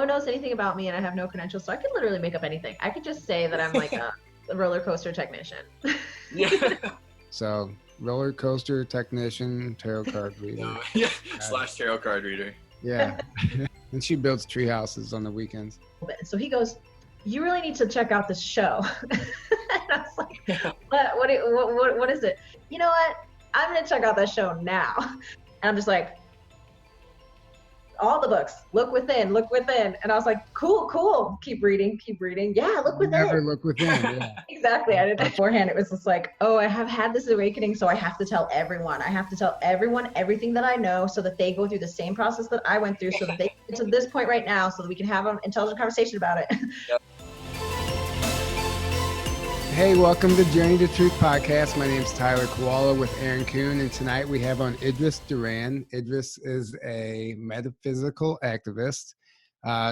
one knows anything about me and I have no credentials, so I could literally make up anything. I could just say that I'm like a roller coaster technician. Yeah. So roller coaster technician, tarot card reader. No, yeah. Slash tarot card reader. Yeah. And she builds tree houses on the weekends. So he goes, "You really need to check out this show." And I was like, what is it? You know what? I'm gonna check out that show now. And I'm just like, all the books, look within. And I was like, cool. Keep reading. Yeah, look within. Never look within. Yeah. Exactly. I did beforehand. It was just like, oh, I have had this awakening, so I have to tell everyone. I have to tell everyone everything that I know so that they go through the same process that I went through, so that they get to this point right now, so that we can have an intelligent conversation about it. Yep. Hey, welcome to Journey to Truth podcast. My name is Tyler Koala with Aaron Kuhn, and tonight we have on Idris Duran. Idris is a metaphysical activist.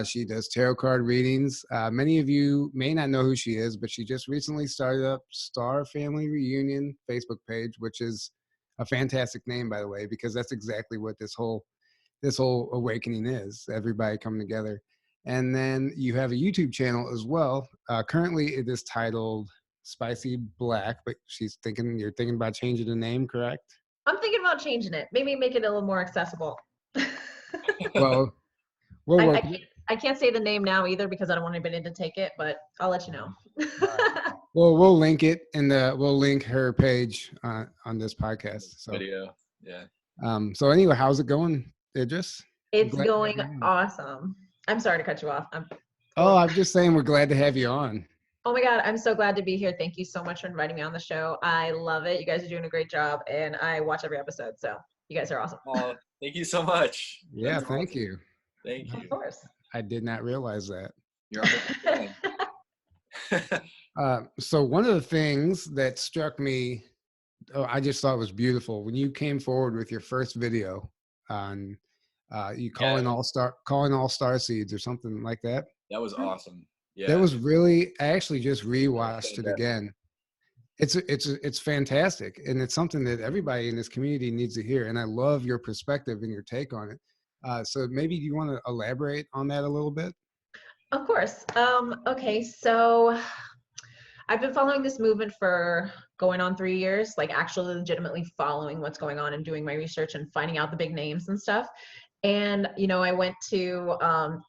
She does tarot card readings. Many of you may not know who she is, but she just recently started up Star Family Reunion Facebook page, which is a fantastic name, by the way, because that's exactly what this whole awakening is, everybody coming together. And then you have a YouTube channel as well. Currently it is titled Spicy Black, but you're thinking about changing the name, correct? I'm thinking about changing it. Maybe make it a little more accessible. Well, I can't say the name now either because I don't want anybody to take it, but I'll let you know. Well, we'll link it and we'll link her page on this podcast. So Video. Yeah. So anyway, how's it going, Idris? It's going awesome. I'm sorry to cut you off. I'm just saying we're glad to have you on. Oh my God, I'm so glad to be here. Thank you so much for inviting me on the show. I love it. You guys are doing a great job, and I watch every episode, so you guys are awesome. Oh, thank you so much. Yeah, thank you. Thank you. Of course. I did not realize that. You're on. So one of the things that struck me, I just thought was beautiful when you came forward with your first video on you calling all star seeds or something like that. That was awesome. Yeah. That was really, I actually just rewatched it again. It's fantastic. And it's something that everybody in this community needs to hear. And I love your perspective and your take on it. So maybe you want to elaborate on that a little bit? Of course. Okay. So I've been following this movement for going on 3 years, like actually legitimately following what's going on and doing my research and finding out the big names and stuff. And, I went to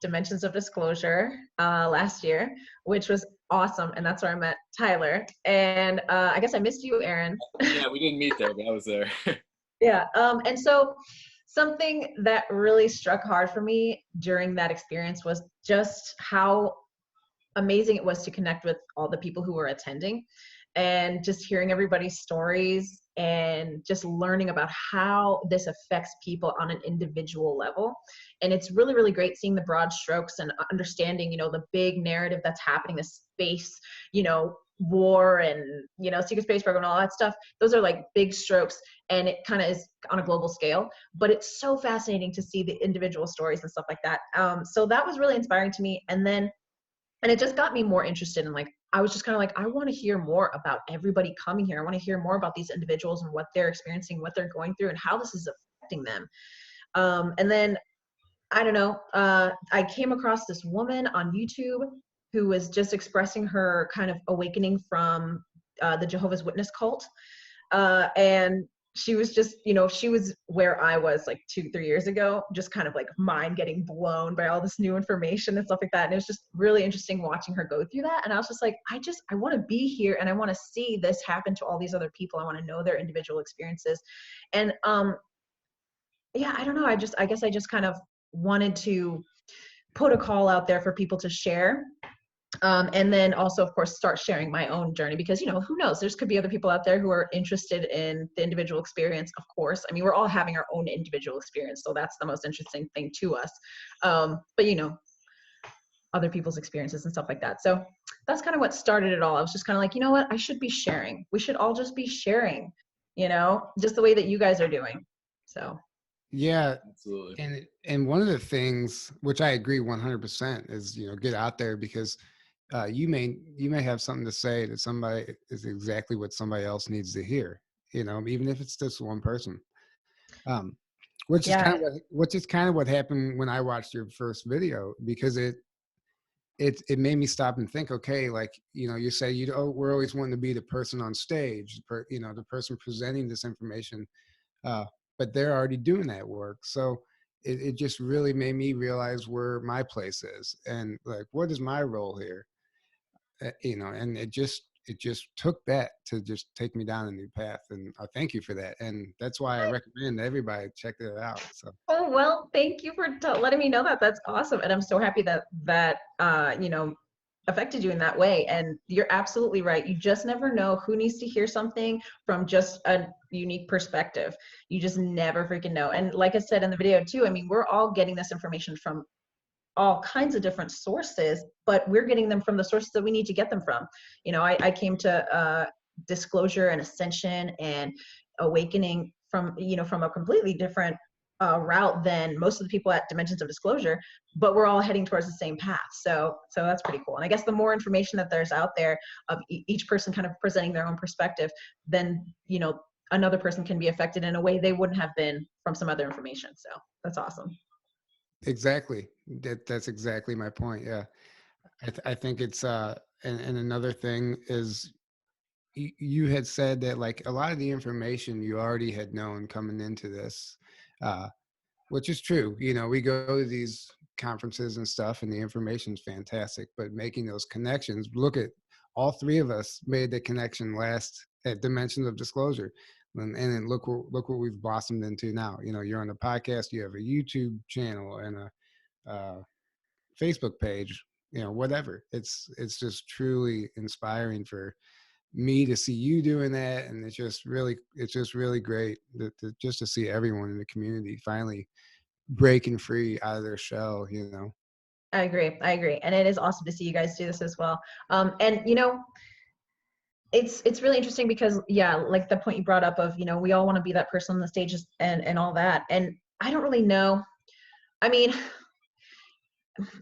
Dimensions of Disclosure last year, which was awesome. And that's where I met Tyler. And I guess I missed you, Aaron. Yeah, we didn't meet there, but I was there. Yeah. And so something that really struck hard for me during that experience was just how amazing it was to connect with all the people who were attending and just hearing everybody's stories and just learning about how this affects people on an individual level. And it's really, really great seeing the broad strokes and understanding, the big narrative that's happening, the space, war and, secret space program and all that stuff. Those are like big strokes and it kind of is on a global scale, but it's so fascinating to see the individual stories and stuff like that. So that was really inspiring to me. And it just got me more interested in I was just kind of like, I want to hear more about everybody coming here. I want to hear more about these individuals and what they're experiencing, what they're going through and how this is affecting them. And then, I don't know, I came across this woman on YouTube who was just expressing her kind of awakening from the Jehovah's Witness cult. And she was just, she was where I was like 2-3 years ago, just kind of like mind getting blown by all this new information and stuff like that. And it was just really interesting watching her go through that. And I was just like, I want to be here and I want to see this happen to all these other people. I want to know their individual experiences. And yeah, I don't know. I guess I just kind of wanted to put a call out there for people to share. And then also, of course, start sharing my own journey because, who knows, there could be other people out there who are interested in the individual experience, of course. I mean, we're all having our own individual experience. So that's the most interesting thing to us. But, other people's experiences and stuff like that. So that's kind of what started it all. I was just kind of like, you know what, I should be sharing. We should all just be sharing, just the way that you guys are doing. So. Yeah, absolutely. And one of the things which I agree 100% is, get out there because you may have something to say that somebody is exactly what somebody else needs to hear, even if it's just one person. which is Yeah. kind of what happened when I watched your first video, because it made me stop and think, okay, like, you know, you say we're always wanting to be the person on stage, you know, the person presenting this information, but they're already doing that work. So it just really made me realize where my place is and like, what is my role here? You know, and it just took that to just take me down a new path, and I thank you for that, and that's why I recommend everybody check it out. So Oh, well, thank you for letting me know that. That's awesome. And I'm so happy that affected you in that way. And you're absolutely right. You just never know who needs to hear something from just a unique perspective. You just never freaking know. And like I said in the video too, I mean, we're all getting this information from all kinds of different sources, but we're getting them from the sources that we need to get them from. You know, I came to disclosure and ascension and awakening from a completely different route than most of the people at Dimensions of Disclosure, but we're all heading towards the same path. So that's pretty cool. And I guess the more information that there's out there of each person kind of presenting their own perspective, then, you know, another person can be affected in a way they wouldn't have been from some other information. So that's awesome. exactly, that's exactly my point. Yeah, I think it's and another thing is, you had said that like a lot of the information you already had known coming into this, uh, which is true. You know, we go to these conferences and stuff, and the information's fantastic, but making those connections, look at all three of us made the connection last at Dimensions of Disclosure. And then look what we've blossomed into now. You know, you're on a podcast, you have a YouTube channel and a Facebook page, you know, whatever. It's just truly inspiring for me to see you doing that, and it's just really great just to see everyone in the community finally breaking free out of their shell, you know. I agree. And it is awesome to see you guys do this as well. And you know, it's really interesting because, yeah, like the point you brought up of, you know, we all want to be that person on the stages and all that. And I don't really know. I mean,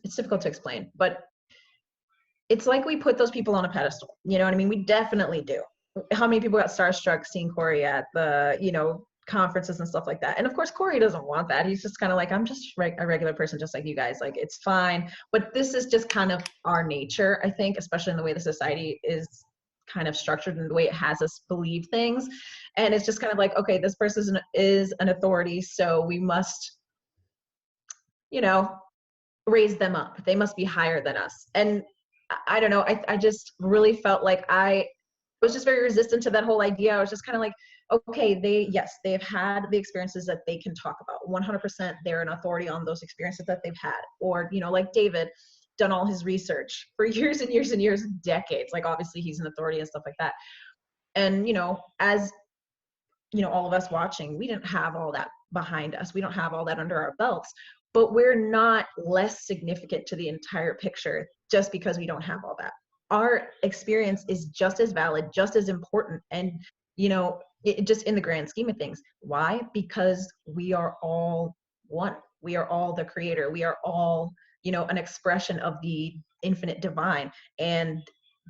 it's difficult to explain, but it's like we put those people on a pedestal. You know what I mean? We definitely do. How many people got starstruck seeing Corey at the, you know, conferences and stuff like that? And of course, Corey doesn't want that. He's just kind of like, I'm just a regular person, just like you guys. Like, it's fine. But this is just kind of our nature, I think, especially in the way the society is kind of structured and the way it has us believe things. And it's just kind of like, okay, this person is an authority, so we must, you know, raise them up. They must be higher than us. And I don't know. I just really felt like I was just very resistant to that whole idea. I was just kind of like, okay, they've had the experiences that they can talk about. 100% they're an authority on those experiences that they've had. Or, you know, like David, done all his research for years and years and years, decades. Like, obviously he's an authority and stuff like that. And, you know, as, you know, all of us watching, we didn't have all that behind us. We don't have all that under our belts, but we're not less significant to the entire picture just because we don't have all that. Our experience is just as valid, just as important. And, you know, it just in the grand scheme of things. Why? Because we are all one. We are all the creator. We are all, you know, an expression of the infinite divine. And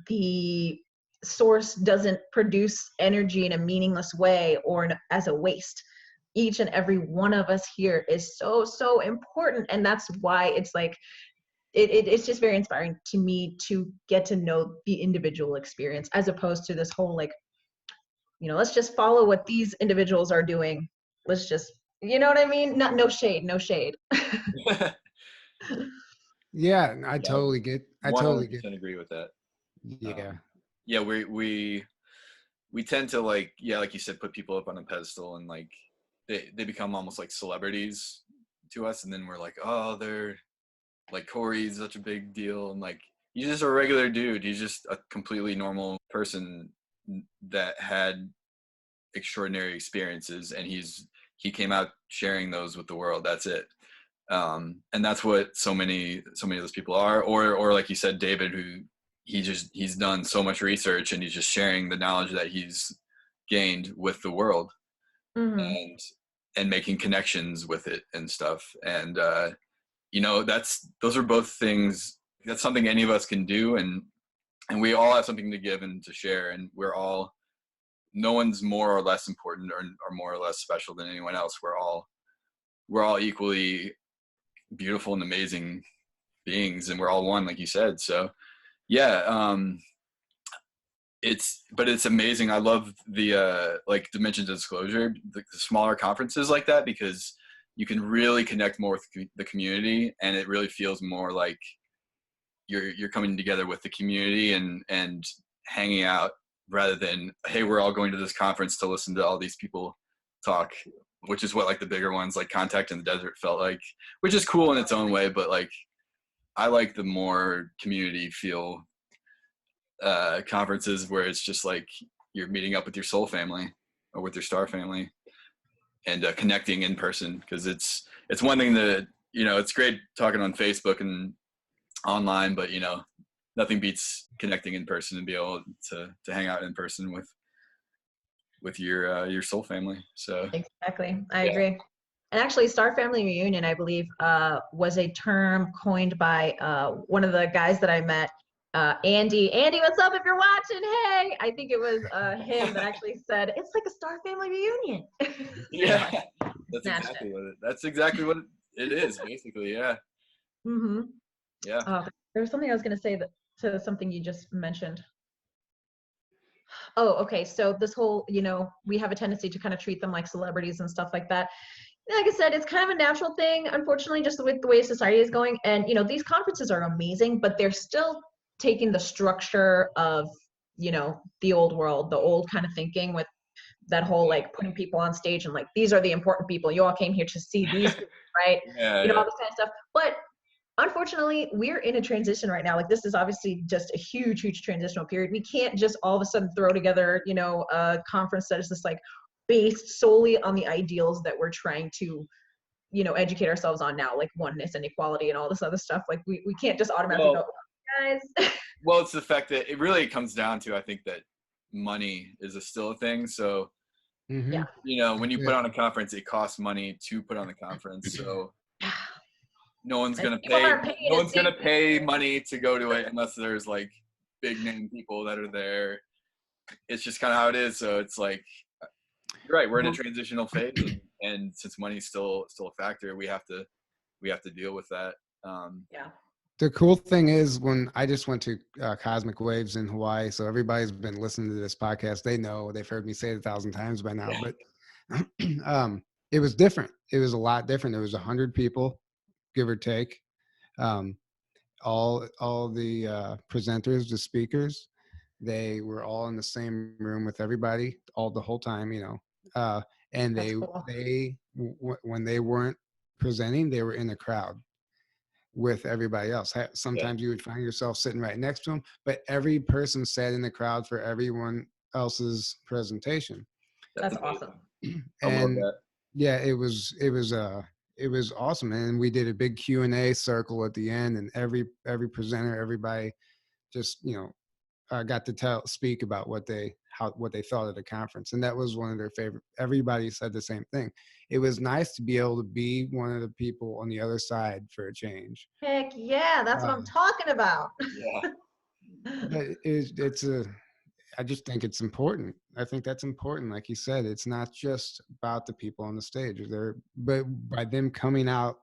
the source doesn't produce energy in a meaningless way or as a waste. Each and every one of us here is so important. And that's why it's like, it's just very inspiring to me to get to know the individual experience, as opposed to this whole, like, you know, let's just follow what these individuals are doing. Let's just, you know what I mean? No shade. Yeah, I Yeah, totally get. 100% agree with that. Yeah. Yeah, we tend to, like, yeah, like you said, put people up on a pedestal, and like they become almost like celebrities to us, and then we're like, oh, they're like, Corey's such a big deal, and like, he's just a regular dude. He's just a completely normal person that had extraordinary experiences, and he came out sharing those with the world. That's it. And that's what so many of those people are. Or like you said, David, who he's done so much research, and he's just sharing the knowledge that he's gained with the world. Mm-hmm. and making connections with it and stuff. And you know, those are both things. That's something any of us can do, and we all have something to give and to share, and no one's more or less important or more or less special than anyone else. We're all we're all equally beautiful and amazing beings, and we're all one, like you said. So yeah, it's amazing. I love the like Dimensions of Disclosure, the smaller conferences like that, because you can really connect more with the community, and it really feels more like you're coming together with the community and hanging out, rather than, hey, we're all going to this conference to listen to all these people talk, which is what like the bigger ones like Contact in the Desert felt like, which is cool in its own way, but like I like the more community feel conferences where it's just like you're meeting up with your soul family or with your star family and connecting in person, because it's one thing that, you know, it's great talking on Facebook and online, but you know, nothing beats connecting in person and be able to hang out in person with your soul family. So exactly, I agree. And actually, Star Family Reunion, I believe, was a term coined by one of the guys that I met, Andy. Andy, what's up if you're watching? Hey, I think it was him that actually said, it's like a Star Family Reunion. Yeah, that's exactly what it is, basically, yeah. Mm-hmm. Yeah. There was something I was going to say to something you just mentioned. Oh, okay. So this whole, you know, we have a tendency to kind of treat them like celebrities and stuff like that. Like I said, it's kind of a natural thing, unfortunately, just with the way society is going. And, you know, these conferences are amazing, but they're still taking the structure of, you know, the old world, the old kind of thinking with that whole, like, putting people on stage and like, these are the important people. You all came here to see these people, right? Yeah, you know, all this kind of stuff. But unfortunately, we're in a transition right now. Like, this is obviously just a huge, huge transitional period. We can't just all of a sudden throw together, you know, a conference that is just like based solely on the ideals that we're trying to, you know, educate ourselves on now, like oneness and equality and all this other stuff. Like, we can't just automatically go, guys. Well, it's the fact that it really comes down to, I think, that money is still a thing. So, Yeah, you know, when you put on a conference, it costs money to put on the conference. So no one's gonna pay money to go to it unless there's like big name people that are there. It's just kind of how it is. So it's like, you're right, we're in a transitional phase, and since money's still a factor, we have to deal with that. Yeah. The cool thing is, when I just went to Cosmic Waves in Hawaii, so everybody's been listening to this podcast, they know, they've heard me say it 1,000 times by now, but it was different. It was a lot different. There was 100 people, give or take. All the presenters, the speakers, they were all in the same room with everybody the whole time, you know. And when they weren't presenting, they were in the crowd with everybody else. Sometimes you would find yourself sitting right next to them, but every person sat in the crowd for everyone else's presentation. That's awesome. And yeah, it was awesome. And we did a big Q&A circle at the end, and every presenter, everybody just, you know, got to speak about what they thought of the conference. And that was one of their favorite. Everybody said the same thing. It was nice to be able to be one of the people on the other side for a change. Heck yeah, that's what I'm talking about. Yeah. But I just think it's important. I think that's important. Like you said, it's not just about the people on the stage, but by them coming out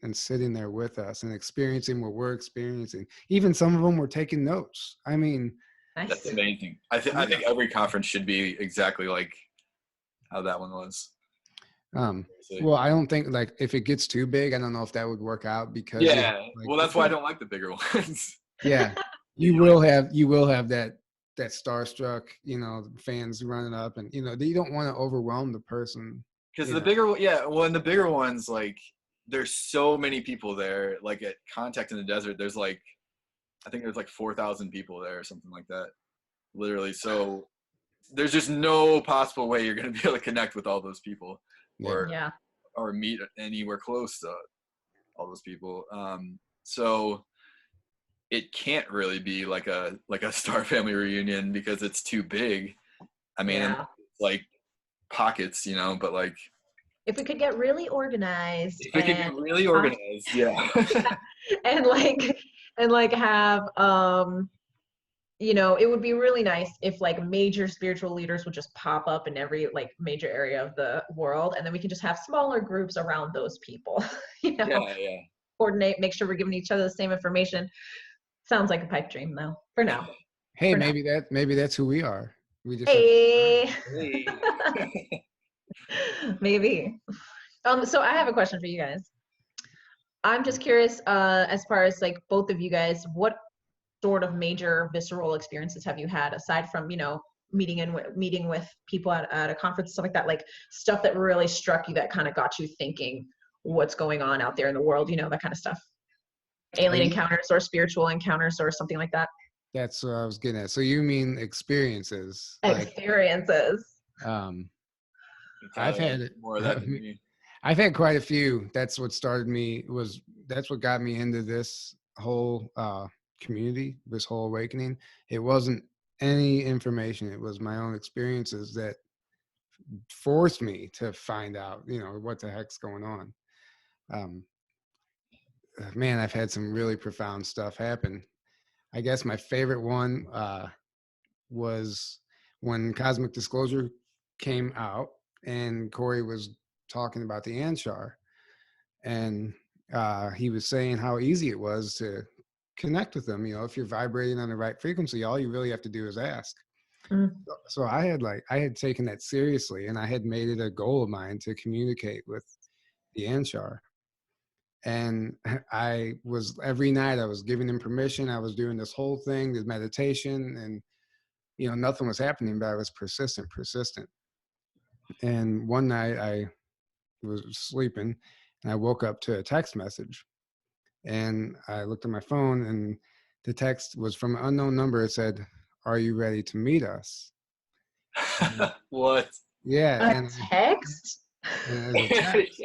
and sitting there with us and experiencing what we're experiencing. Even some of them were taking notes. I mean, that's amazing. I think every conference should be exactly like how that one was. Well, I don't think, like, if it gets too big, I don't know if that would work out, because well, that's why I don't like the bigger ones. Yeah, you will have that starstruck, you know, fans running up, and you know, you don't want to overwhelm the person. Because the bigger ones, like, there's so many people there. Like at Contact in the Desert, there's like, I think there's like 4,000 people there or something like that, literally. So there's just no possible way you're going to be able to connect with all those people, or meet anywhere close to all those people. So it can't really be like a Star Family reunion, because it's too big. I mean, like pockets, you know, but like, if we could get really organized. Yeah. and like have you know, it would be really nice if like major spiritual leaders would just pop up in every like major area of the world, and then we can just have smaller groups around those people, you know, Yeah, yeah. coordinate, make sure we're giving each other the same information. Sounds like a pipe dream though, for now. Hey, For now. maybe that's who we are. We just have, Hey. Hey. Maybe. So I have a question for you guys. I'm just curious, as far as like both of you guys, what sort of major visceral experiences have you had aside from, you know, meeting with people at a conference, stuff like that, like stuff that really struck you that kind of got you thinking what's going on out there in the world, you know, that kind of stuff. are Alien you, encounters or spiritual encounters or something like that. that's what I was getting at. So you mean experiences? Like, Experiences. I've Tyler, had more of that than me. I've had quite a few. That's what that's what got me into this whole community, this whole awakening. It wasn't any information. It was my own experiences that forced me to find out, you know, what the heck's going on. Um, Man, I've had some really profound stuff happen. I guess my favorite one was when Cosmic Disclosure came out and Corey was talking about the Anshar, and he was saying how easy it was to connect with them. You know, if you're vibrating on the right frequency, all you really have to do is ask. Mm. So I had taken that seriously, and I had made it a goal of mine to communicate with the Anshar. And I was, every night I was giving him permission. I was doing this whole thing, this meditation, and you know, nothing was happening, but I was persistent. And one night I was sleeping and I woke up to a text message, and I looked at my phone, and the text was from an unknown number. It said, "Are you ready to meet us?" What? Yeah. A And text? as a text,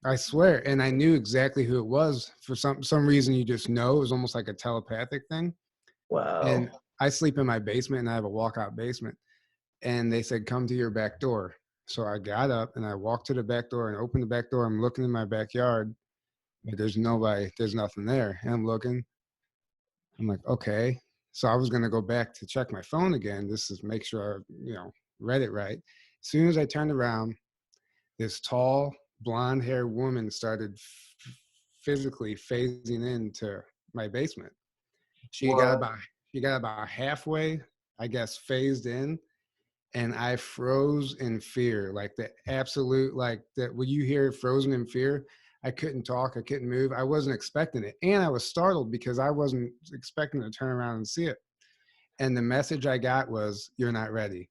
I swear. And I knew exactly who it was. For some reason, you just know. It was almost like a telepathic thing. Whoa. And I sleep in my basement, and I have a walkout basement. And they said, "Come to your back door." So I got up and I walked to the back door and opened the back door. I'm looking in my backyard, but there's nobody, there's nothing there. And I'm looking, I'm like, okay. So I was going to go back to check my phone again, just to make sure I, you know, read it right. As soon as I turned around, this tall, blonde haired woman started physically phasing into my basement. She got What? about, she got about halfway, I guess, phased in, and I froze in fear, like the absolute, like that. When you hear frozen in fear, I couldn't talk, I couldn't move. I wasn't expecting it, and I was startled because I wasn't expecting to turn around and see it. And the message I got was, "You're not ready."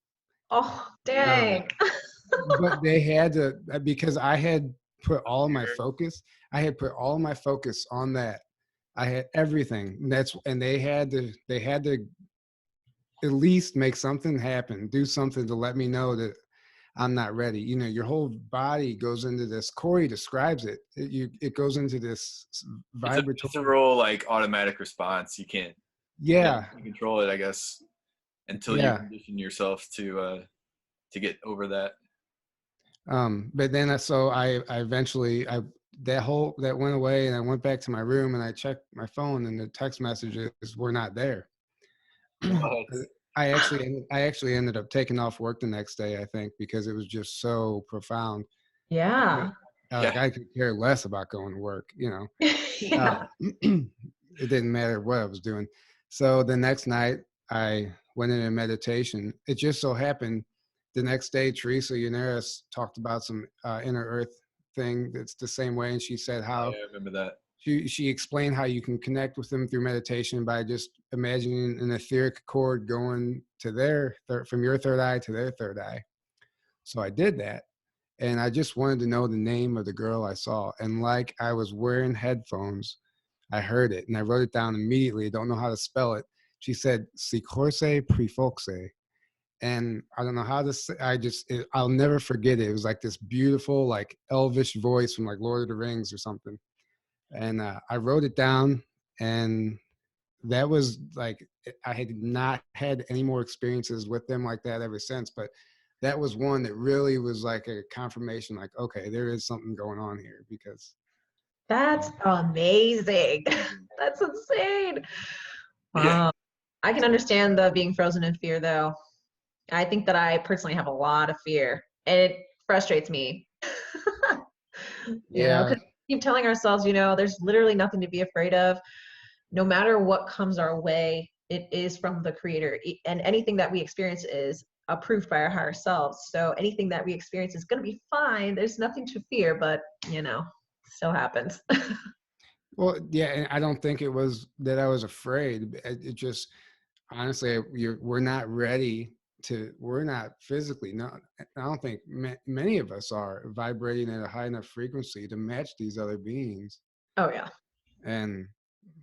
Oh, Um, dang. but they had to, because I had put all my focus. I had put all my focus on that. I had everything. And they had to. They had to at least make something happen, do something to let me know that I'm not ready. You know, your whole body goes into this. Corey describes it. It goes into this vibratory. It's a real like automatic response. You can't Yeah, control it, I guess, until you yeah. condition yourself to get over that. But then I eventually that went away, and I went back to my room and I checked my phone, and the text messages were not there. What? I actually ended up taking off work the next day, I think, because it was just so profound. Yeah. Like I could care less about going to work, you know. Yeah. It didn't matter what I was doing. So the next night I went into meditation. It just so happened the next day, Teresa Yannaris talked about some inner earth thing that's the same way. And she said how Yeah, I remember that. she explained how you can connect with them through meditation by just imagining an etheric cord going to from your third eye to their third eye. So I did that. And I just wanted to know the name of the girl I saw. And like I was wearing headphones, I heard it and I wrote it down immediately. I don't know how to spell it. She said, "Sikorse Prefoxe." And I don't know how to say, I'll never forget it. It was like this beautiful, like elvish voice from like Lord of the Rings or something. And I wrote it down, and that was like, I had not had any more experiences with them like that ever since. But that was one that really was like a confirmation, like, okay, there is something going on here, because That's amazing. That's insane. Yeah. Wow. I can understand the being frozen in fear, though. I think that I personally have a lot of fear, and it frustrates me. Yeah. Because we keep telling ourselves, there's literally nothing to be afraid of. No matter what comes our way, it is from the creator. And anything that we experience is approved by our higher selves. So anything that we experience is going to be fine. There's nothing to fear, but, still happens. Well, yeah, and I don't think it was that I was afraid. It just, honestly, we're not ready we're not physically, no, I don't think many of us are vibrating at a high enough frequency to match these other beings. Oh, yeah. And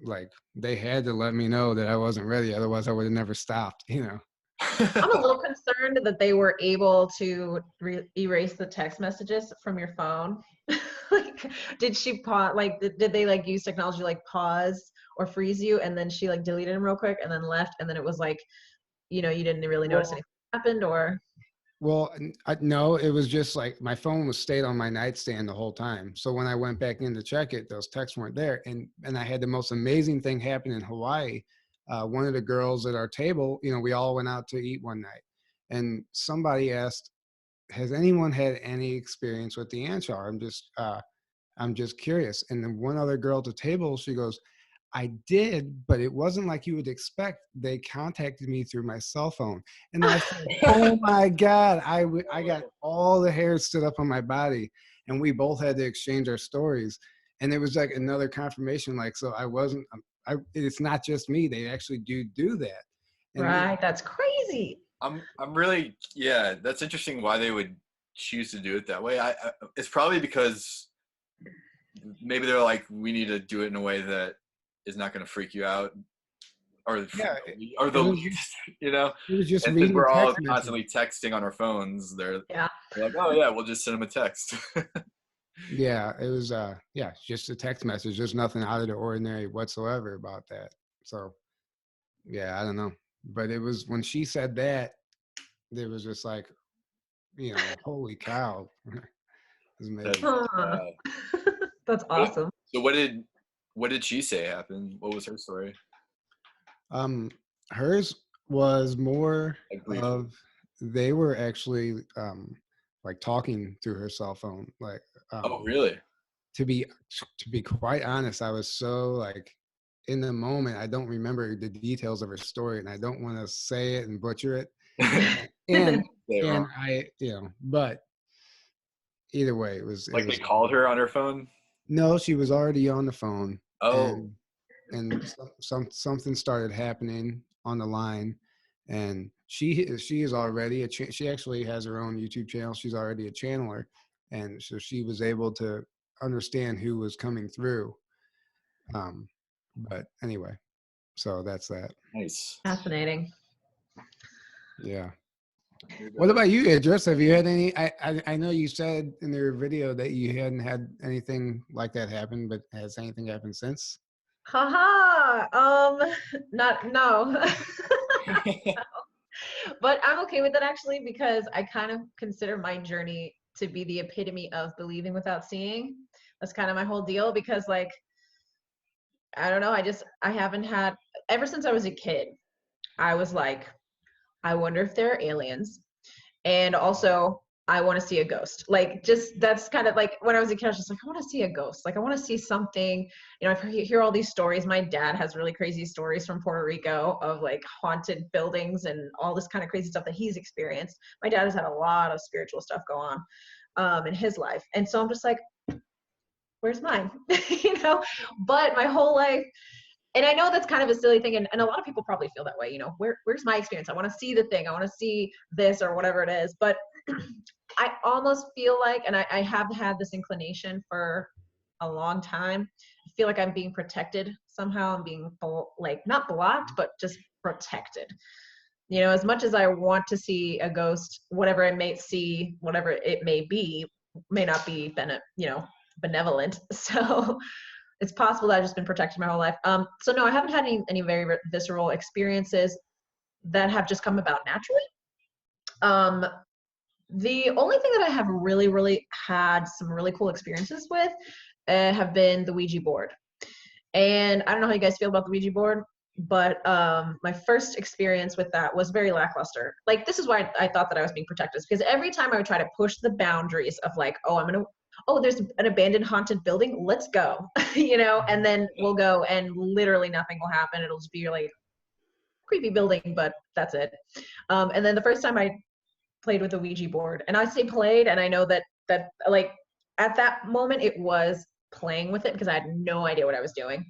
like, they had to let me know that I wasn't ready. Otherwise I would have never stopped, I'm a little concerned that they were able to erase the text messages from your phone. Like, did she pause? Like, did they like use technology like pause or freeze you, and then she like deleted them real quick and then left, and then it was like, you didn't really notice anything happened, or? Well, no, it was just like my phone was stayed on my nightstand the whole time. So when I went back in to check it, those texts weren't there. And I had the most amazing thing happen in Hawaii. One of the girls at our table, we all went out to eat one night, and somebody asked, "Has anyone had any experience with the Anshar? I'm just curious." And then one other girl at the table, she goes, "I did, but it wasn't like you would expect. They contacted me through my cell phone." And I said, "Oh my God." I got all the hairs stood up on my body, and we both had to exchange our stories. And it was like another confirmation. Like, so I wasn't, it's not just me. They actually do that. And Right. That's crazy. I'm really, yeah, that's interesting why they would choose to do it that way. It's probably because maybe they're like, we need to do it in a way that is not going to freak you out, or yeah, the least, it was just and since reading we're all text constantly texting on our phones, they're Yeah. like, oh yeah, we'll just send them a text. Yeah, it was just a text message. There's nothing out of the ordinary whatsoever about that. So yeah, I don't know. But it was when she said that, it was just like, holy cow. It was amazing. Huh. That's awesome. So what did she say happened? What was her story? Hers was more Like briefly. of, they were actually like talking through her cell phone. Like Oh really? to be quite honest, I was so like in the moment, I don't remember the details of her story, and I don't want to say it and butcher it. and I, but either way, it was Like they called her on her phone? No, she was already on the phone. Oh. And something started happening on the line, and she is already she actually has her own YouTube channel. She's already a channeler, and so she was able to understand who was coming through. But anyway, so that's that. Nice. Fascinating. Yeah. What about you, Idris? Have you had any? I know you said in your video that you hadn't had anything like that happen, but has anything happened since? Haha. No. But I'm okay with it actually, because I kind of consider my journey to be the epitome of believing without seeing. That's kind of my whole deal, because like, I don't know, I haven't had, ever since I was a kid, I was like, I wonder if there are aliens. And also, I want to see a ghost. Like, just that's kind of like when I was a kid, I was just like, I want to see a ghost. Like, I want to see something. I hear all these stories. My dad has really crazy stories from Puerto Rico of like haunted buildings and all this kind of crazy stuff that he's experienced. My dad has had a lot of spiritual stuff go on in his life. And so I'm just like, where's mine? But my whole life, and I know that's kind of a silly thing, and a lot of people probably feel that way, where's my experience? I want to see the thing, I want to see this or whatever it is. But I almost feel like, and I have had this inclination for a long time, I feel like I'm being protected somehow. I'm being like, not blocked, but just protected. As much as I want to see a ghost, whatever I may see, whatever it may be, may not be benevolent. So it's possible that I've just been protected my whole life. So no, I haven't had any very visceral experiences that have just come about naturally. The only thing that I have really, really had some really cool experiences with have been the Ouija board. And I don't know how you guys feel about the Ouija board, but my first experience with that was very lackluster. Like, this is why I thought that I was being protected, because every time I would try to push the boundaries of like, oh, there's an abandoned haunted building, let's go, and then we'll go and literally nothing will happen. It'll just be like creepy building, but that's it. And then the first time I played with the Ouija board, and I say played, and I know that like at that moment it was playing with it because I had no idea what I was doing.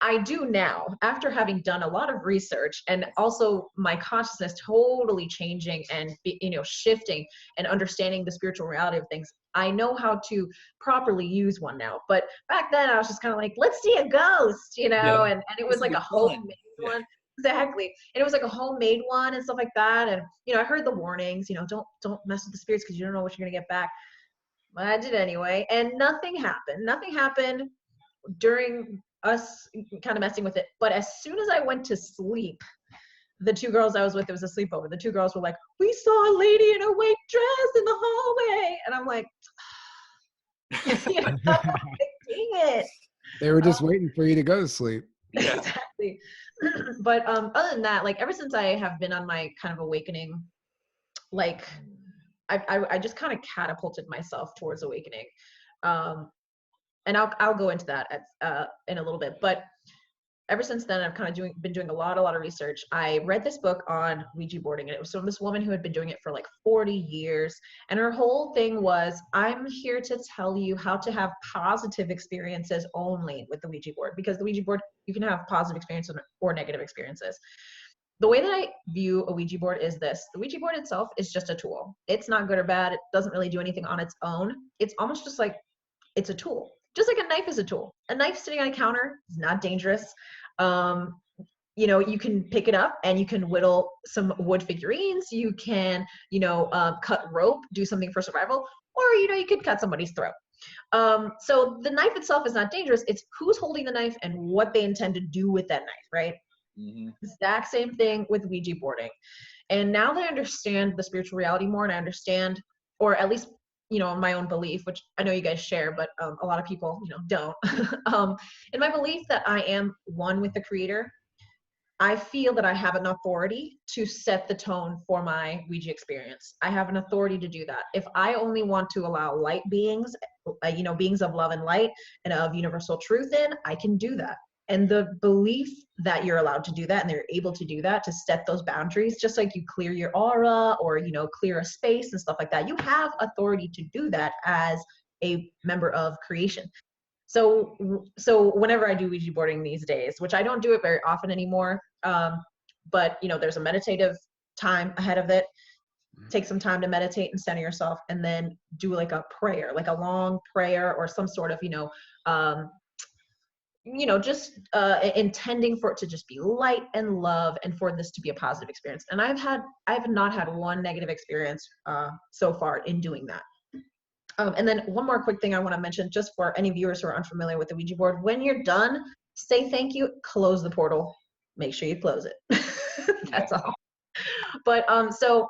I do now, after having done a lot of research and also my consciousness totally changing and shifting and understanding the spiritual reality of things. I know how to properly use one now. But back then I was just kind of like, let's see a ghost, and it was like a homemade one. Exactly. And it was like a homemade one and stuff like that. And, I heard the warnings, don't mess with the spirits because you don't know what you're going to get back. But I did anyway. And nothing happened. Nothing happened during us kind of messing with it. But as soon as I went to sleep, the two girls I was with, it was a sleepover. The two girls were like, we saw a lady in a white dress in the hallway. And I'm like, dang it. They were just waiting for you to go to sleep. Yeah. Exactly. But other than that, like ever since I have been on my kind of awakening, like I just kind of catapulted myself towards awakening. And I'll go into that in a little bit. But ever since then, I've kind of been doing a lot of research. I read this book on Ouija boarding, and it was from this woman who had been doing it for like 40 years. And her whole thing was, I'm here to tell you how to have positive experiences only with the Ouija board, because the Ouija board, you can have positive experiences or negative experiences. The way that I view a Ouija board is this: the Ouija board itself is just a tool. It's not good or bad. It doesn't really do anything on its own. It's almost just like it's a tool. Just like a knife is a tool. A knife sitting on a counter is not dangerous. You can pick it up and you can whittle some wood figurines. You can, cut rope, do something for survival, or, you could cut somebody's throat. So the knife itself is not dangerous. It's who's holding the knife and what they intend to do with that knife, right? Mm-hmm. Exact same thing with Ouija boarding. And now that I understand the spiritual reality more, and I understand, or at least my own belief, which I know you guys share, but a lot of people, don't. In my belief that I am one with the Creator, I feel that I have an authority to set the tone for my Ouija experience. I have an authority to do that. If I only want to allow light beings, beings of love and light and of universal truth in, I can do that. And the belief that you're allowed to do that and they're able to do that, to set those boundaries, just like you clear your aura or, clear a space and stuff like that, you have authority to do that as a member of creation. So whenever I do Ouija boarding these days, which I don't do it very often anymore, but there's a meditative time ahead of it. Take some time to meditate and center yourself, and then do like a prayer, like a long prayer or some sort of, just intending for it to just be light and love and for this to be a positive experience. And I've not had one negative experience so far in doing that. And then one more quick thing I want to mention, just for any viewers who are unfamiliar with the Ouija board: when you're done, say thank you, close the portal, make sure you close it. That's all. But so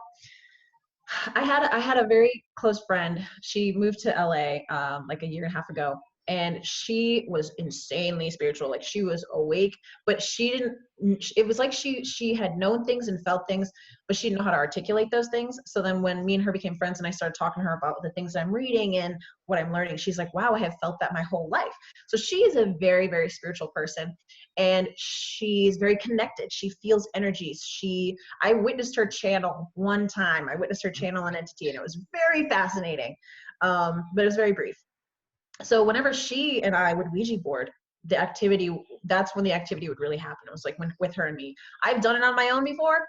I had a very close friend. She moved to LA like a year and a half ago. And she was insanely spiritual. Like, she was awake, but it was like she had known things and felt things, but she didn't know how to articulate those things. So then when me and her became friends and I started talking to her about the things I'm reading and what I'm learning, she's like, wow, I have felt that my whole life. So she is a very, very spiritual person, and she's very connected. She feels energies. I witnessed her channel one time. I witnessed her channel an entity, and it was very fascinating. But it was very brief. So whenever she and I would Ouija board, that's when the activity would really happen. It was like with her and me. I've done it on my own before.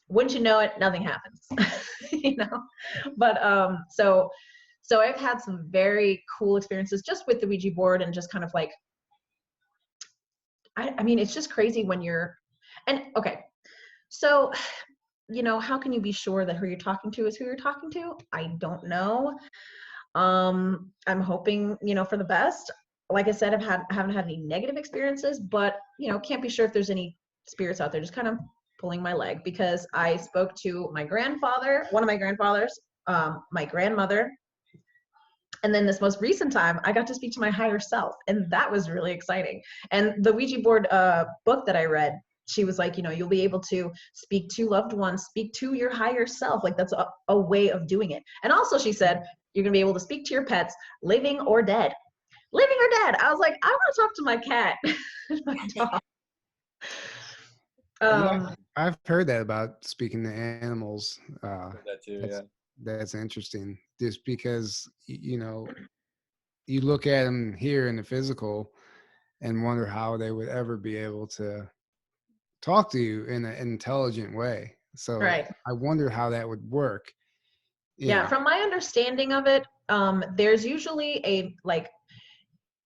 Wouldn't you know it, nothing happens. But so I've had some very cool experiences just with the Ouija board, and just kind of like, I mean, it's just crazy when okay. So, how can you be sure that who you're talking to is who you're talking to? I don't know. I'm hoping, for the best. Like I said, I haven't had any negative experiences, but, can't be sure if there's any spirits out there just kind of pulling my leg, because I spoke to my grandfather, one of my grandfathers, my grandmother, and then this most recent time, I got to speak to my higher self, and that was really exciting. And the Ouija board book that I read, she was like, you'll be able to speak to loved ones, speak to your higher self. Like that's a way of doing it. And also she said, you're going to be able to speak to your pets, living or dead. Living or dead. I was like, I want to talk to my cat. My dog. Yeah, I've heard that about speaking to animals. That too, that's, yeah. that's interesting. Just because, you look at them here in the physical and wonder how they would ever be able to talk to you in an intelligent way. So Right. I wonder how that would work. Yeah, from my understanding of it, there's usually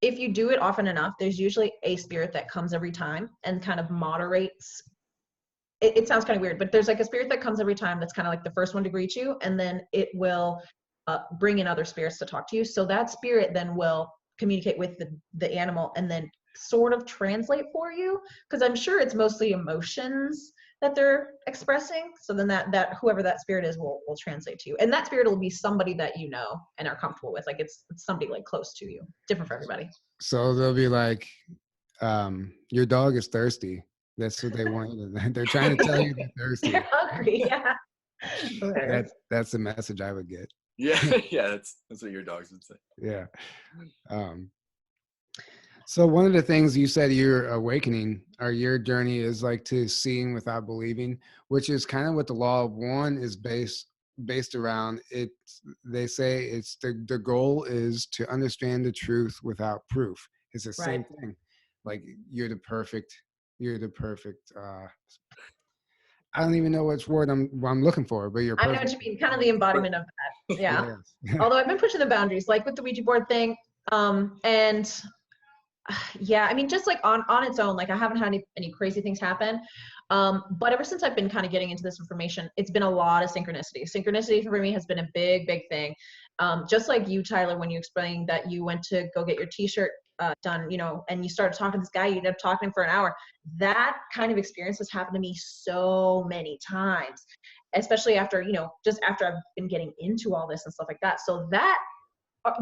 if you do it often enough, there's usually a spirit that comes every time and kind of moderates. It sounds kind of weird, but there's like a spirit that comes every time that's kind of like the first one to greet you, and then it will bring in other spirits to talk to you. So that spirit then will communicate with the animal and then sort of translate for you, because I'm sure it's mostly emotions that they're expressing. So then that whoever that spirit is will translate to you, and that spirit will be somebody that you know and are comfortable with. Like it's somebody like close to you. Different for everybody. So they'll be like, your dog is thirsty. That's what they want you to. They're trying to tell you they're thirsty. They're hungry. Yeah. That's the message I would get. Yeah, yeah, that's what your dogs would say. Yeah. So one of the things you said you're awakening, or your journey is like to seeing without believing, which is kind of what the law of one is based around. It, they say it's the goal is to understand the truth without proof. It's the same thing. Like you're the perfect. I don't even know which word I'm looking for, but you're perfect. I know what you mean. Kind of the embodiment of that. Yeah. Yes. Although I've been pushing the boundaries, like with the Ouija board thing, and yeah, I mean, just like on its own, like I haven't had any crazy things happen. But ever since I've been kind of getting into this information, it's been a lot of synchronicity. Synchronicity for me has been a big, big thing. Just like you, Tyler, when you explained that you went to go get your t-shirt done, and you started talking to this guy, you ended up talking for an hour. That kind of experience has happened to me so many times, especially after, just after I've been getting into all this and stuff like that. So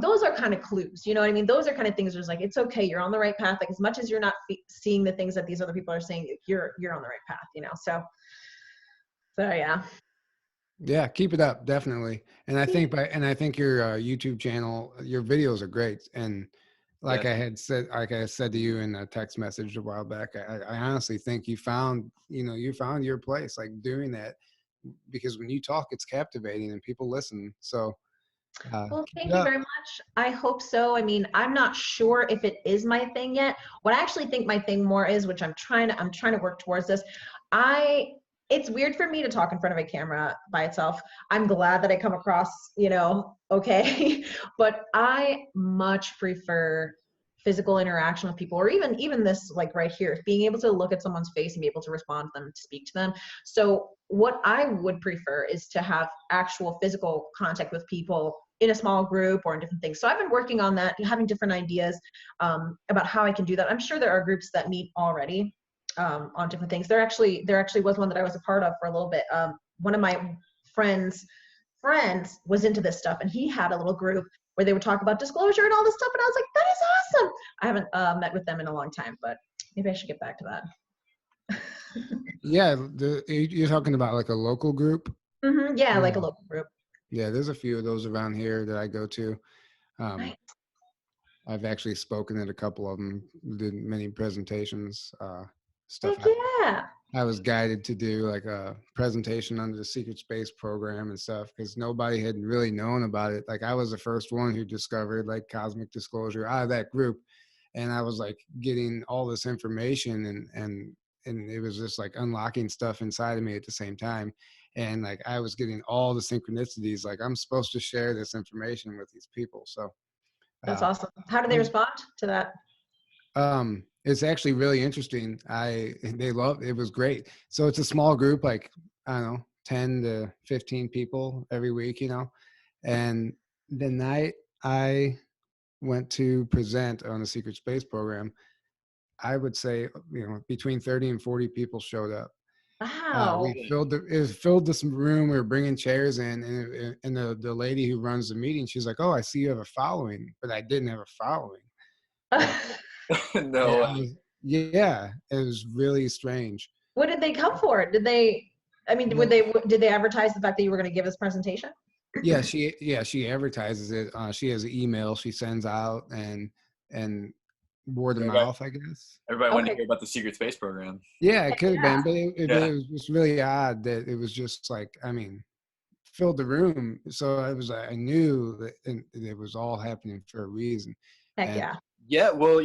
those are kind of clues, you know what I mean? Those are kind of things where it's like, it's okay, you're on the right path. Like as much as you're not seeing the things that these other people are seeing, you're on the right path, so yeah. Yeah, keep it up, definitely. And I think your YouTube channel, your videos are great. And like I said to you in a text message a while back, I honestly think you found your place, like doing that, because when you talk, it's captivating and people listen. So well, thank you very much. I hope so. I mean, I'm not sure if it is my thing yet. What I actually think my thing more is, which I'm trying to work towards this. It's weird for me to talk in front of a camera by itself. I'm glad that I come across, okay. But I much prefer physical interaction with people, or even this, like right here, being able to look at someone's face and be able to respond to them, to speak to them. So what I would prefer is to have actual physical contact with people in a small group or in different things. So I've been working on that, having different ideas about how I can do that. I'm sure there are groups that meet already on different things. There actually was one that I was a part of for a little bit. One of my friends was into this stuff, and he had a little group where they would talk about disclosure and all this stuff. And I was like, that is awesome. I haven't met with them in a long time, but maybe I should get back to that. Yeah. You're talking about like a local group? Mm-hmm, yeah, like a local group. Yeah, there's a few of those around here that I go to. Nice. I've actually spoken at a couple of them, did many presentations, stuff. Yeah. I was guided to do like a presentation under the secret space program and stuff, because nobody had really known about it. Like I was the first one who discovered like cosmic disclosure out of that group. And I was like getting all this information and it was just like unlocking stuff inside of me at the same time. And like I was getting all the synchronicities, like I'm supposed to share this information with these people. So that's awesome. How do they respond to that? It's actually really interesting. They love it. Was great. So it's a small group, like I don't know, 10 to 15 people every week, and the night I went to present on the secret space program, I would say, between 30 and 40 people showed up. Wow. We filled this room. We were bringing chairs in, and the lady who runs the meeting, she's like, "Oh, I see you have a following," but I didn't have a following. No. Yeah, it was really strange. What did they come for? Did they? I mean, Well, did they advertise the fact that you were going to give this presentation? she advertises it. She has an email she sends out, and word of Everybody, mouth, I guess. everybody wanted to Okay. hear about the secret space program. Yeah, it could have Yeah. been, but Yeah. it was just really odd that it was just like, I mean, filled the room. So I knew that it was all happening for a reason. Heck And yeah. Yeah, well,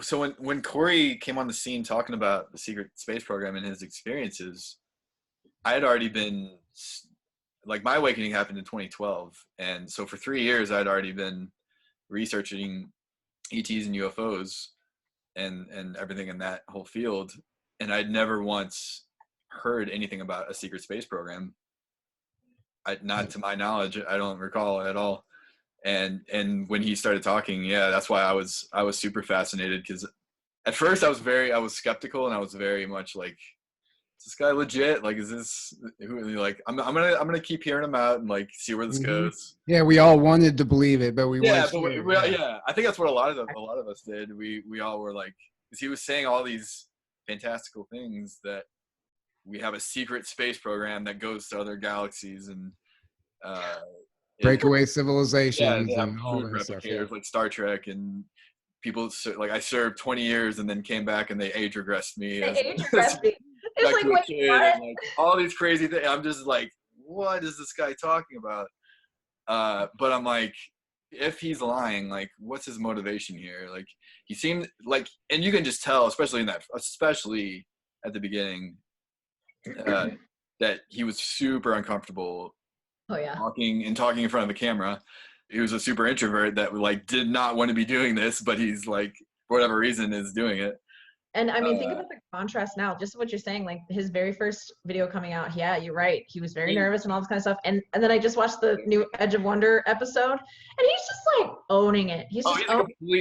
so when Corey came on the scene talking about the secret space program and his experiences, I had already been like, my awakening happened in 2012, and so for 3 years I'd already been researching ETs and UFOs and everything in that whole field, and I'd never once heard anything about a secret space program. Not to my knowledge, I don't recall at all. And when he started talking, yeah, that's why I was super fascinated, because at first I was skeptical, and I was very much like, is this guy legit? Like, is this who? Like, I'm gonna keep hearing him out and like see where this goes. yeah, we all wanted to believe it, but we Yeah, weren't but sure. yeah, I think that's what a lot of us did. We all were like, because he was saying all these fantastical things, that we have a secret space program that goes to other galaxies, and uh, Breakaway yeah, civilizations they have and all food that stuff. Yeah. replicators like Star Trek, and people like, I served 20 years and then came back and they age regressed me They as, age regressed me. It's back like, to a wait, kid, what? and like all these crazy things. I'm just like, what is this guy talking about? But I'm like, if he's lying, like, what's his motivation here? Like, he seemed like, and you can just tell, especially at the beginning, uh, that he was super uncomfortable Oh yeah. talking in front of the camera. He was a super introvert that like did not want to be doing this, but he's like, for whatever reason, is doing it. And I mean, think about the contrast now, just what you're saying, like his very first video coming out. Yeah, you're right. He was very nervous and all this kind of stuff. And then I just watched the new Edge of Wonder episode, and he's just like owning it. He's just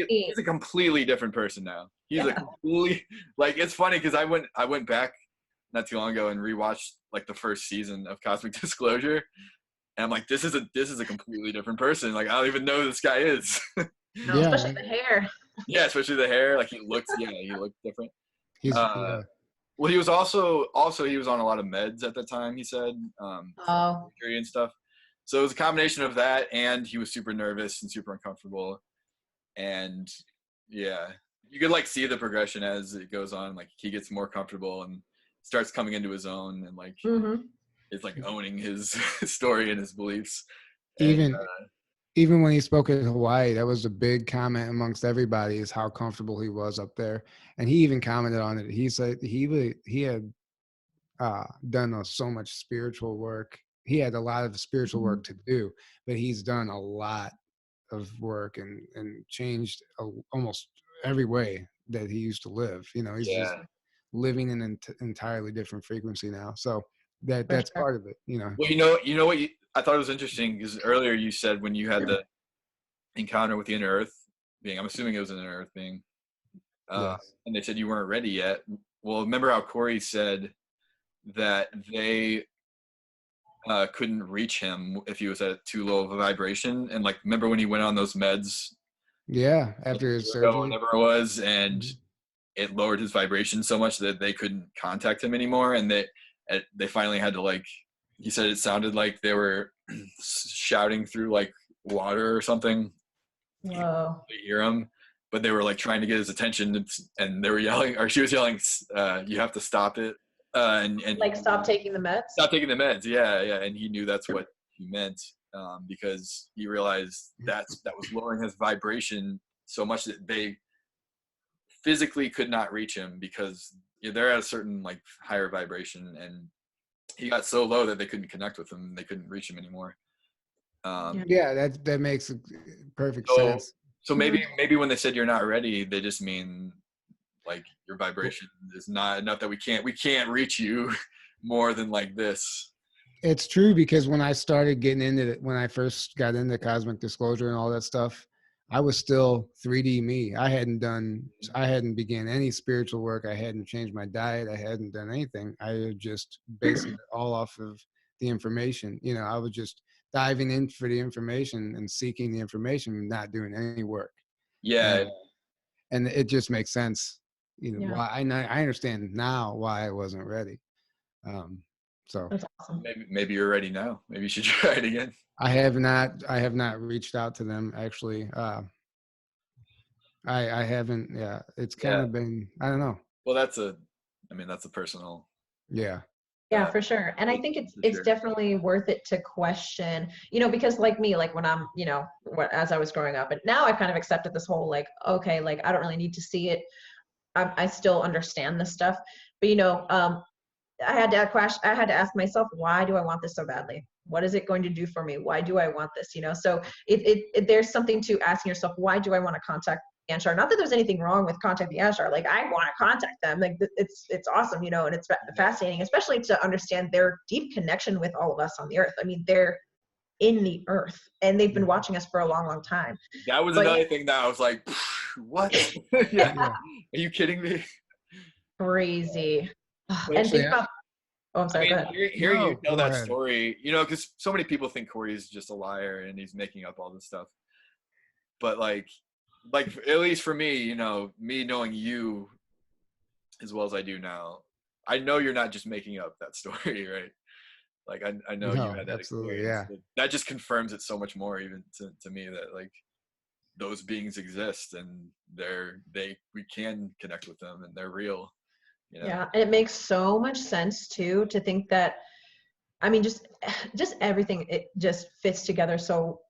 he's a completely different person now. He's a completely, like, it's funny because I went back not too long ago and rewatched like the first season of Cosmic Disclosure, and I'm like, this is a completely different person. Like, I don't even know who this guy is. No, especially the hair. Yeah, especially the hair. Like, he looked different. He's Well, he was also he was on a lot of meds at the time, he said, surgery and stuff. So it was a combination of that, and he was super nervous and super uncomfortable. And yeah, you could like see the progression as it goes on. Like, he gets more comfortable and starts coming into his own, and like is like owning his story and his beliefs. And, even when he spoke in Hawaii, that was a big comment amongst everybody, is how comfortable he was up there. And he even commented on it. He said he had done so much spiritual work. He had a lot of spiritual work to do, but he's done a lot of work and changed almost every way that he used to live. You know, he's just living in an entirely different frequency now. So that's part of it, you know. Well, you know what I thought it was interesting, because earlier you said when you had the encounter with the inner Earth being, I'm assuming it was an inner Earth being, Yes. and they said you weren't ready yet. Well, remember how Corey said that they couldn't reach him if he was at too low of a vibration, and like, remember when he went on those meds? Yeah, after his surgery, whatever it was, and it lowered his vibration so much that they couldn't contact him anymore, and they finally had to, like, he said it sounded like they were shouting through like water or something. Whoa. You hear him, but they were like trying to get his attention, and they were yelling, or she was yelling, you have to stop it, and Like, stop taking the meds. Stop taking the meds. Yeah, and he knew that's what he meant, because he realized that was lowering his vibration so much that they physically could not reach him, because they're at a certain like higher vibration, and he got so low that they couldn't connect with him. They couldn't reach him anymore. Yeah, that makes perfect sense. So maybe when they said you're not ready, they just mean like your vibration is not enough, that we can't reach you more than like this. It's true, because when I started getting into it, when I first got into Cosmic Disclosure and all that stuff, I was still 3D me. I hadn't began any spiritual work. I hadn't changed my diet. I hadn't done anything. I had just based it all off of the information. You know, I was just diving in for the information and seeking the information and not doing any work. Yeah. And it just makes sense. Yeah. why I understand now why I wasn't ready. So That's awesome. Maybe you're ready now. Maybe you should try it again. I have not reached out to them actually. I haven't. Yeah, it's kind of been. I don't know. Well, that's a personal. Yeah. Yeah, for sure. And I think it's definitely worth it to question, because like me, like when I'm, as I was growing up, and now I've kind of accepted this whole like, okay, like I don't really need to see it. I still understand this stuff, but I had to ask myself, why do I want this so badly? What is it going to do for me? Why do I want this? So there's something to asking yourself, why do I want to contact Anshar? Not that there's anything wrong with contacting Anshar. Like I want to contact them. Like it's awesome, and it's fascinating, especially to understand their deep connection with all of us on the earth. I mean, they're in the earth and they've been watching us for a long, long time. That was another thing that I was like, what? Yeah. Are you kidding me? Crazy. Actually, and think about, oh, I'm sorry, go ahead. Hearing you tell that ahead. story, because so many people think Corey's just a liar and he's making up all this stuff. But like at least for me, me knowing you as well as I do now, I know you're not just making up that story, right? Like I know you had that experience. Yeah. That just confirms it so much more, even to me, that like those beings exist and we can connect with them and they're real. Yeah, and it makes so much sense too to think that, I mean, just everything, it just fits together so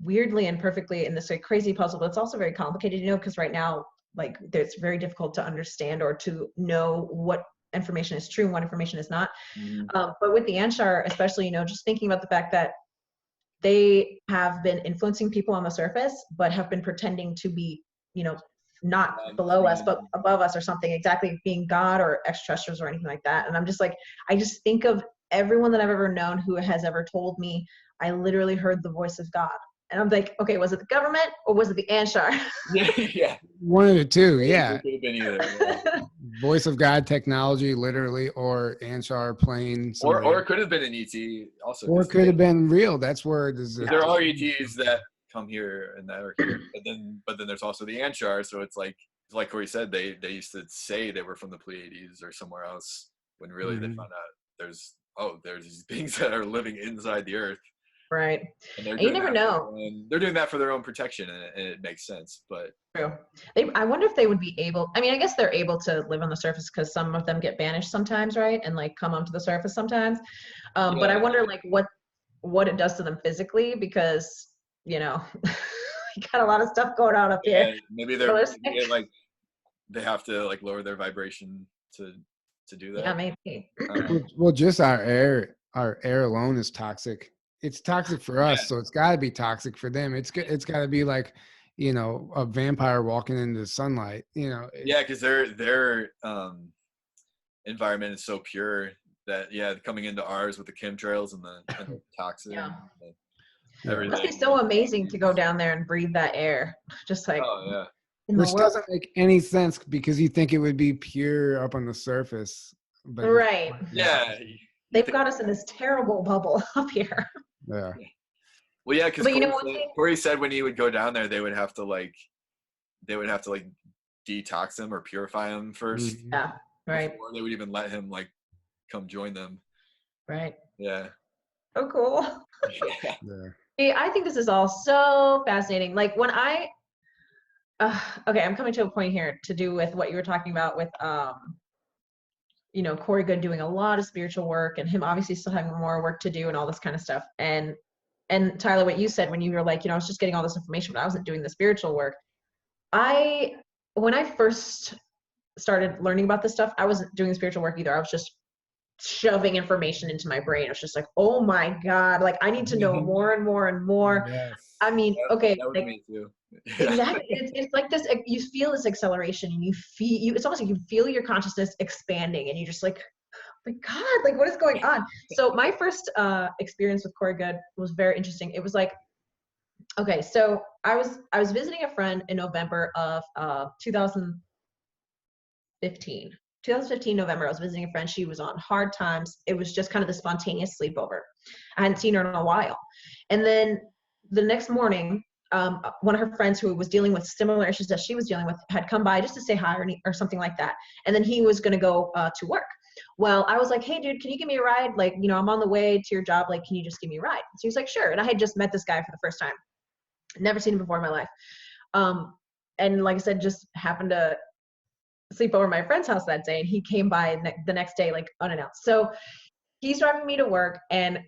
weirdly and perfectly in this like crazy puzzle, but it's also very complicated, because right now, like, it's very difficult to understand or to know what information is true and what information is not. Mm-hmm. But with the Anshar, especially, just thinking about the fact that they have been influencing people on the surface, but have been pretending to be, not below us, but above us or something, exactly, being God or extraterrestrials or anything like that. And I'm just like, I just think of everyone that I've ever known who has ever told me, I literally heard the voice of God. And I'm like, okay, was it the government or was it the Anshar? Yeah. One of the two, yeah. It could have been either. Yeah. Voice of God technology, literally, or Anshar plane. Or it could have been an ET also. Or it could have been real. That's where it is. There are ETs that come here and that are here. But then there's also the Anshar, so it's like Corey said, they used to say they were from the Pleiades or somewhere else, when really they found out there's these beings that are living inside the earth. Right. And you never know. They're doing that for their own protection, and it makes sense. But true. I wonder if they would be able, I mean, I guess they're able to live on the surface because some of them get banished sometimes, right? And like come onto the surface sometimes. But I wonder like what it does to them physically, because, you got a lot of stuff going on up here. Maybe they have to like lower their vibration to do that. Yeah, maybe. Well, just our air alone is toxic. It's toxic for us, so it's got to be toxic for them. It's got to be like, a vampire walking into the sunlight. Yeah, because their environment is so pure that coming into ours with the chemtrails and the toxin. Yeah. It must be so amazing to go down there and breathe that air, just like. Oh yeah. Which doesn't make any sense because you think it would be pure up on the surface. But right. Yeah. They've got us in this terrible bubble up here. Yeah. Well, yeah, because Corey said when he would go down there, they would have to detox him or purify him first. Yeah. Right. Before they would even let him like come join them. Right. Yeah. Oh, cool. Yeah. Yeah. I think this is all so fascinating. Like when okay, I'm coming to a point here to do with what you were talking about with, Corey Good doing a lot of spiritual work and him obviously still having more work to do and all this kind of stuff. And Tyler, what you said when you were like, I was just getting all this information, but I wasn't doing the spiritual work. When I first started learning about this stuff, I wasn't doing the spiritual work either. I was just shoving information into my brain. I was just like, oh my God, like I need to know more and more and more. Yes. I mean, okay. That was me too. Exactly. It's like this, you feel this acceleration and it's almost like you feel your consciousness expanding and you're just like, oh my God, like what is going on? So my first experience with Corey Good was very interesting. It was like, okay, so I was visiting a friend in November of 2015 November. I was visiting a friend. She was on hard times. It was just kind of the spontaneous sleepover. I hadn't seen her in a while. And then the next morning, one of her friends who was dealing with similar issues that she was dealing with had come by just to say hi or something like that. And then he was going to go to work. Well, I was like, hey, dude, can you give me a ride? Like, you know, I'm on the way to your job. Like, can you just give me a ride? So he was like, sure. And I had just met this guy for the first time. Never seen him before in my life. And like I said, just happened to sleep over at my friend's house that day. And he came by the next day, like unannounced. So he's driving me to work. And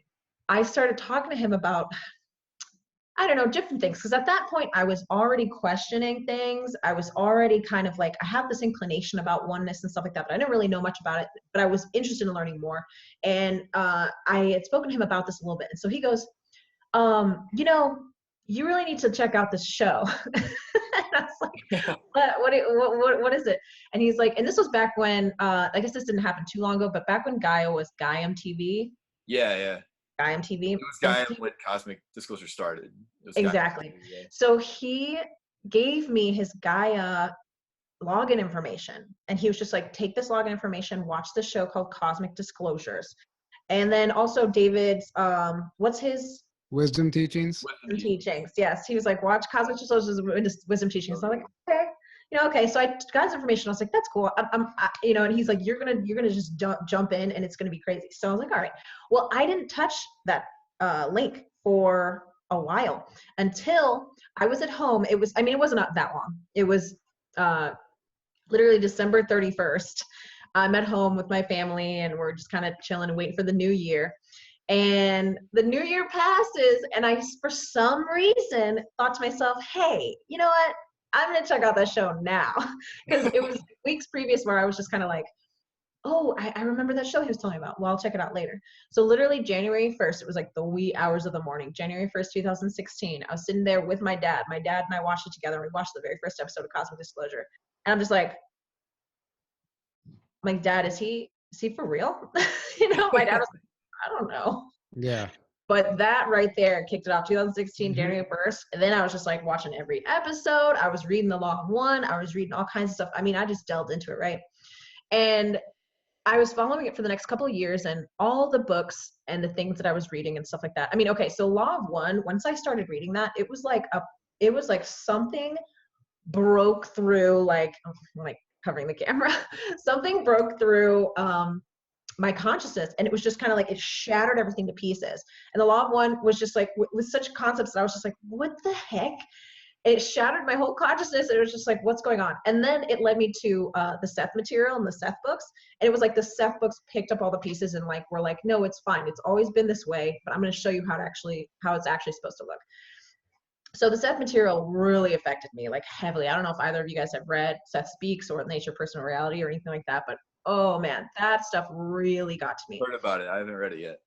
I started talking to him about, I don't know, different things. Because at that point, I was already questioning things. I was already kind of like, I have this inclination about oneness and stuff like that, but I didn't really know much about it. But I was interested in learning more. And I had spoken to him about this a little bit. And so he goes, you know, you really need to check out this show. And I was like, what is it? And he's like, and this was back when, I guess this didn't happen too long ago, but back when Gaia was Gaia TV. Yeah. Gaia TV. It was Gaia when Cosmic Disclosure started. It was Exactly. Gaia TV, yeah. So he gave me his Gaia login information. And he was just like, take this login information, watch this show called Cosmic Disclosures. And then also David's, what's his? Wisdom teachings. Wisdom teachings. Yes. He was like, watch Cosmic Disclosures, wisdom teachings. So I'm like, okay. You know, okay. So I got his information. I was like, that's cool. You know, and he's like, you're gonna just jump in and it's gonna be crazy. So I was like, all right. Well, I didn't touch that link for a while until I was at home. It wasn't that long. It was literally December 31st. I'm at home with my family and we're just kind of chilling and waiting for the new year. And the new year passes and I, for some reason, thought to myself, hey, you know what? I'm going to check out that show now. Because it was weeks previous where I was just kind of like, oh, I remember that show he was telling me about. Well, I'll check it out later. So literally January 1st, it was like the wee hours of the morning, January 1st, 2016. I was sitting there with my dad. My dad and I watched it together. We watched the very first episode of Cosmic Disclosure. And I'm just like, my dad, is he for real? You know, my dad was like, I don't know. Yeah. But that right there kicked it off, 2016, January 1st. And then I was just like watching every episode. I was reading the Law of One. I was reading all kinds of stuff. I mean, I just delved into it, right? And I was following it for the next couple of years and all the books and the things that I was reading and stuff like that. I mean, okay, so Law of One, once I started reading that, it was like something broke through, like, I'm like covering the camera. Something broke through my consciousness, and it was just kind of like it shattered everything to pieces. And the Law of One was just like with such concepts that I was just like, what the heck? It shattered my whole consciousness. And it was just like, what's going on? And then it led me to the Seth material and the Seth books. And it was like the Seth books picked up all the pieces and like were like, no, it's fine. It's always been this way, but I'm going to show you how it's actually supposed to look. So the Seth material really affected me like heavily. I don't know if either of you guys have read Seth Speaks or Nature, Personal Reality or anything like that, but oh man, that stuff really got to me. Heard about it. I haven't read it yet.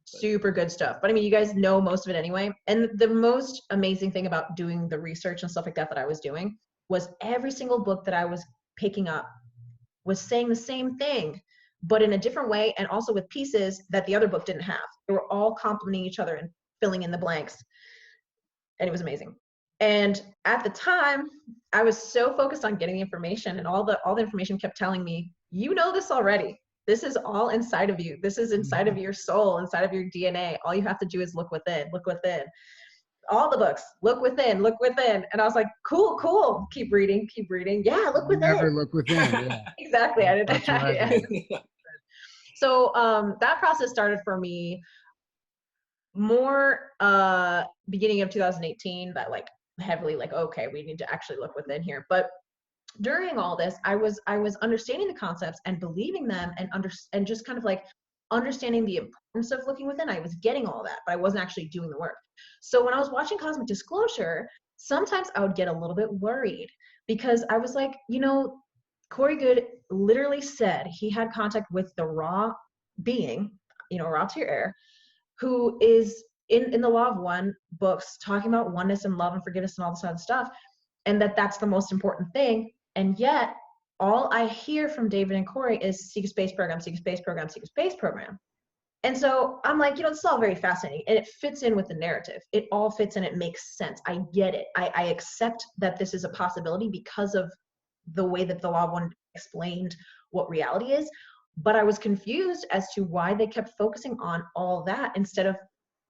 Super good stuff. But I mean, you guys know most of it anyway. And the most amazing thing about doing the research and stuff like that I was doing was every single book that I was picking up was saying the same thing, but in a different way and also with pieces that the other book didn't have. They were all complementing each other and filling in the blanks. And it was amazing. And at the time, I was so focused on getting the information, and all the information kept telling me, you know this already. This is all inside of you. This is inside of your soul, inside of your DNA. All you have to do is look within, look within. All the books, look within, look within. And I was like, cool. Keep reading. Yeah, look within. Never look within. Yeah. Exactly. I did that. Right. Yeah. So that process started for me more beginning of 2018, that like heavily like, okay, we need to actually look within here. But during all this, I was understanding the concepts and believing them and just kind of like understanding the importance of looking within. I was getting all that, but I wasn't actually doing the work. So when I was watching Cosmic Disclosure, sometimes I would get a little bit worried because I was like, you know, Corey Good literally said he had contact with the raw being, you know, raw to your air, who is in the Law of One books talking about oneness and love and forgiveness and all this other stuff, and that's the most important thing. And yet all I hear from David and Corey is seek a space program, seek a space program, seek a space program. And so I'm like, you know, this is all very fascinating and it fits in with the narrative. It all fits in. It makes sense. I get it. I accept that this is a possibility because of the way that the Law of One explained what reality is. But I was confused as to why they kept focusing on all that instead of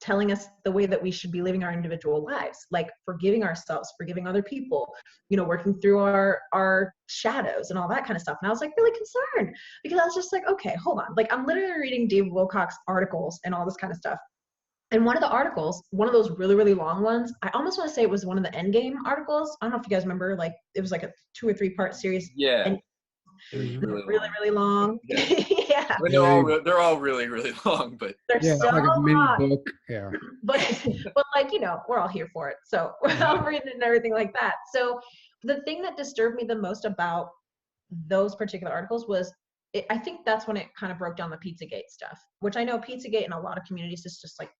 telling us the way that we should be living our individual lives, like forgiving ourselves, forgiving other people, working through our shadows and all that kind of stuff. And I was like really concerned because I was just like, okay, hold on. Like I'm literally reading Dave Wilcock's articles and all this kind of stuff. And one of the articles, one of those really, really long ones, I almost want to say it was one of the Endgame articles. I don't know if you guys remember, like it was like a 2 or 3 part series. Yeah. And really, really, really long. Yeah. Yeah. They're all really, really long, but They're so like a mini long. book. Yeah. But like, we're all here for it. So we're all reading and everything like that. So the thing that disturbed me the most about those particular articles was I think that's when it kind of broke down the Pizzagate stuff, which I know Pizzagate in a lot of communities is just like,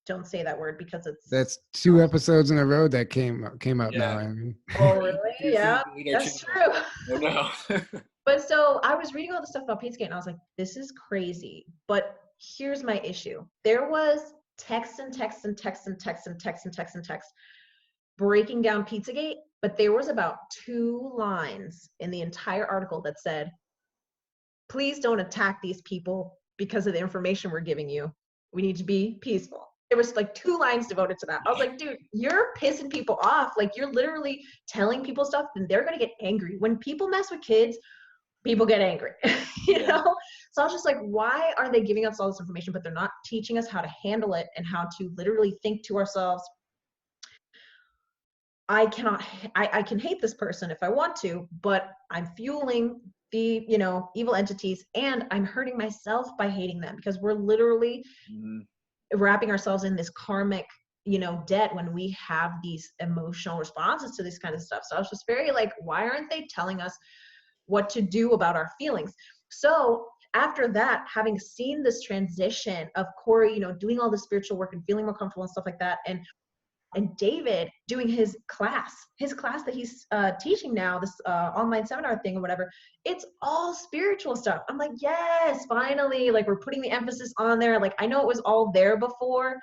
don't say that word because that's 2 episodes in a row that came up now. I mean. Oh, really? Yeah, that's true. Oh, no. But so I was reading all the stuff about Pizzagate and I was like, this is crazy. But here's my issue. There was text breaking down Pizzagate, but there was about 2 lines in the entire article that said, please don't attack these people because of the information we're giving you. We need to be peaceful. There was like 2 lines devoted to that. I was like, dude, you're pissing people off. Like you're literally telling people stuff and they're going to get angry. When people mess with kids, people get angry, know? So I was just like, why are they giving us all this information, but they're not teaching us how to handle it and how to literally think to ourselves, I can hate this person if I want to, but I'm fueling the, evil entities and I'm hurting myself by hating them because we're literally wrapping ourselves in this karmic, debt when we have these emotional responses to this kind of stuff. So I was just very like, why aren't they telling us what to do about our feelings? So after that, having seen this transition of Corey, doing all the spiritual work and feeling more comfortable and stuff like that, and David doing his class that he's teaching now, this online seminar thing or whatever, it's all spiritual stuff. I'm like, yes, finally, like we're putting the emphasis on there. Like I know it was all there before,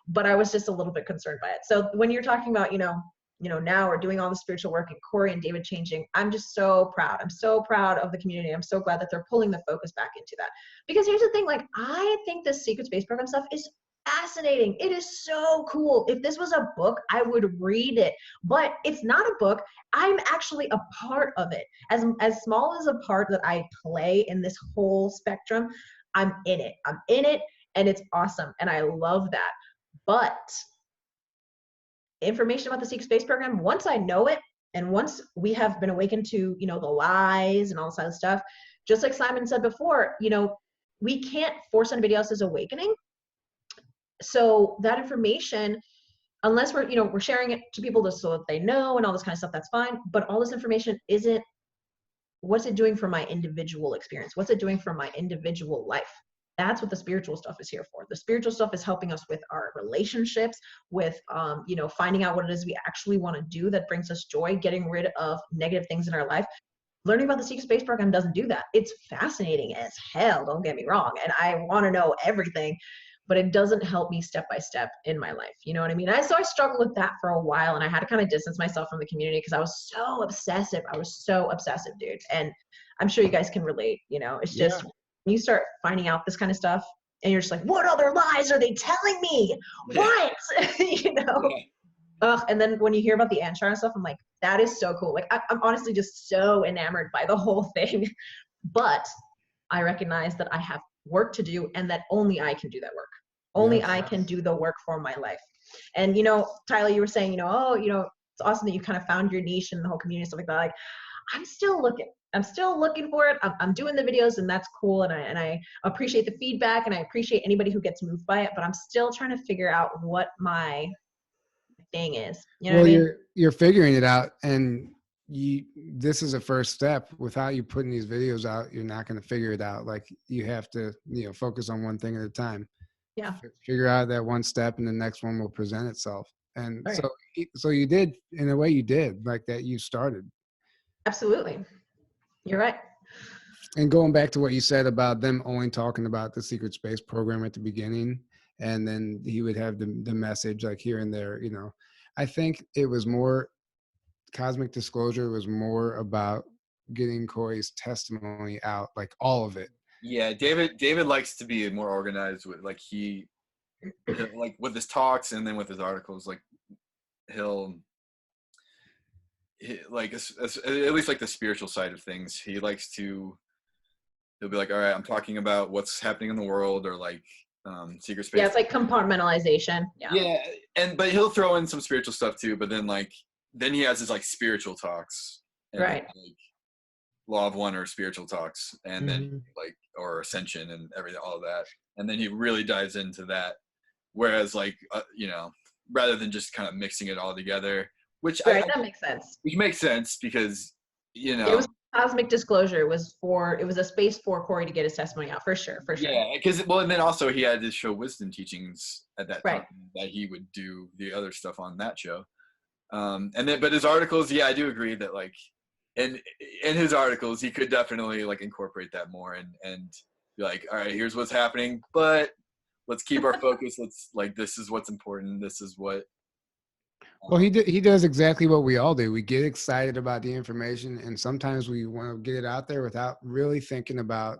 but I was just a little bit concerned by it. So when you're talking about, now we're doing all the spiritual work and Corey and David changing, I'm just so proud. I'm so proud of the community. I'm so glad that they're pulling the focus back into that. Because here's the thing, like I think this Secret Space Program stuff is fascinating. It is so cool. If this was a book, I would read it, but it's not a book. I'm actually a part of it. As small as a part that I play in this whole spectrum, I'm in it and it's awesome. And I love that. But information about the Secret Space Program, once I know it, and once we have been awakened to, the lies and all this other stuff, just like Simon said before, we can't force anybody else's awakening. So that information, unless we're sharing it to people so that they know and all this kind of stuff, that's fine. But all this information isn't, what's it doing for my individual experience? What's it doing for my individual life? That's what the spiritual stuff is here for. The spiritual stuff is helping us with our relationships, with, finding out what it is we actually want to do that brings us joy, getting rid of negative things in our life. Learning about the Secret Space Program doesn't do that. It's fascinating as hell, don't get me wrong. And I want to know everything, but it doesn't help me step by step in my life. You know what I mean? So I struggled with that for a while and I had to kind of distance myself from the community because I was so obsessive. I was so obsessive, dude. And I'm sure you guys can relate, it's just, when you start finding out this kind of stuff and you're just like, what other lies are they telling me? What? And then when you hear about the Anshar and stuff, I'm like, that is so cool. Like I'm honestly just so enamored by the whole thing, but I recognize that I have work to do and that only I can do that work. Only I can do the work for my life. And, Tyler, you were saying, it's awesome that you kind of found your niche in the whole community and stuff like that. Like, I'm still looking for it. I'm doing the videos and that's cool. And I appreciate the feedback and I appreciate anybody who gets moved by it, but I'm still trying to figure out what my thing is. You know what I mean? You're figuring it out and this is a first step. Without you putting these videos out, you're not going to figure it out. Like you have to, focus on one thing at a time. Yeah. Figure out that one step and the next one will present itself. And so you did, in a way you did, like that you started. Absolutely. You're right. And going back to what you said about them only talking about the Secret Space Program at the beginning, and then he would have the message like here and there, I think it was more, Cosmic Disclosure was more about getting Corey's testimony out, like all of it. Yeah, David likes to be more organized with, like, he like with his talks and then with his articles, like he'll like at least like the spiritual side of things, he'll be like, all right, I'm talking about what's happening in the world, or like secret space. Yeah, it's like compartmentalization. Yeah, but he'll throw in some spiritual stuff too, but then he has his like spiritual talks, and Right. like law of one or spiritual talks, and then Mhm. like, or ascension and everything, all of that, and then he really dives into that, whereas like rather than just kind of mixing it all together, which Right, that makes sense. which makes sense because It was cosmic disclosure. It was a space for Corey to get his testimony out, for sure. Yeah, because and then also he had to show wisdom teachings at that time, Right. that he would do the other stuff on that show, but his articles, I do agree that like in his articles he could definitely like incorporate that more and be like, all right, here's what's happening, but let's keep our focus. Let's like, this is what's important. This is what. Well, he does exactly what we all do. We get excited about the information, and sometimes we want to get it out there without really thinking about,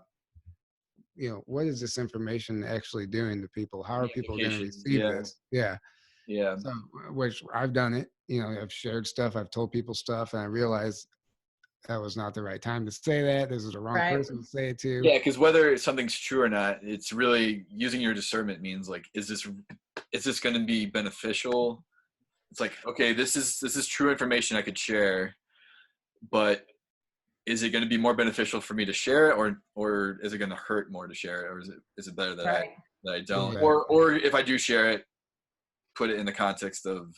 what is this information actually doing to people? How are people going to receive this? Yeah. So, which I've done it. I've shared stuff. I've told people stuff, and I realized that was not the right time to say that. This is the wrong person to say it to. Yeah, because whether something's true or not, it's really using your discernment means like, is this going to be beneficial? It's like, okay, this is true information I could share, but is it going to be more beneficial for me to share it, or is it going to hurt more to share it, or is it better that I don't? Right. Or if I do share it, put it in the context of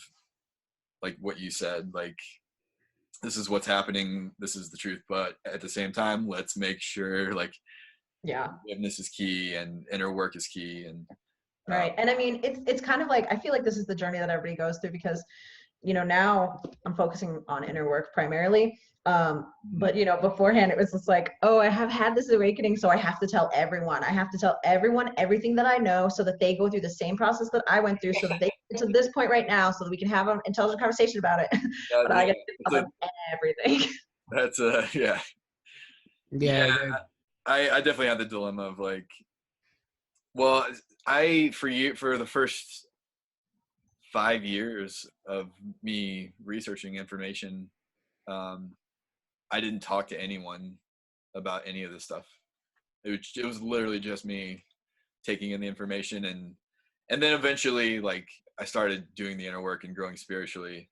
like what you said, like this is what's happening, this is the truth, but at the same time, let's make sure like forgiveness is key and inner work is key, and right. And I mean, it's kind of like, I feel like this is the journey that everybody goes through, because now I'm focusing on inner work primarily. But beforehand it was just like, oh, I have had this awakening, so I have to tell everyone. I have to tell everyone everything that I know, so that they go through the same process that I went through, so that they get to this point right now, so that we can have an intelligent conversation about it. But I get to tell them everything. That's I definitely had the dilemma of like, well, for the first 5 years of me researching information, I didn't talk to anyone about any of this stuff. It was literally just me taking in the information, and then eventually like I started doing the inner work and growing spiritually.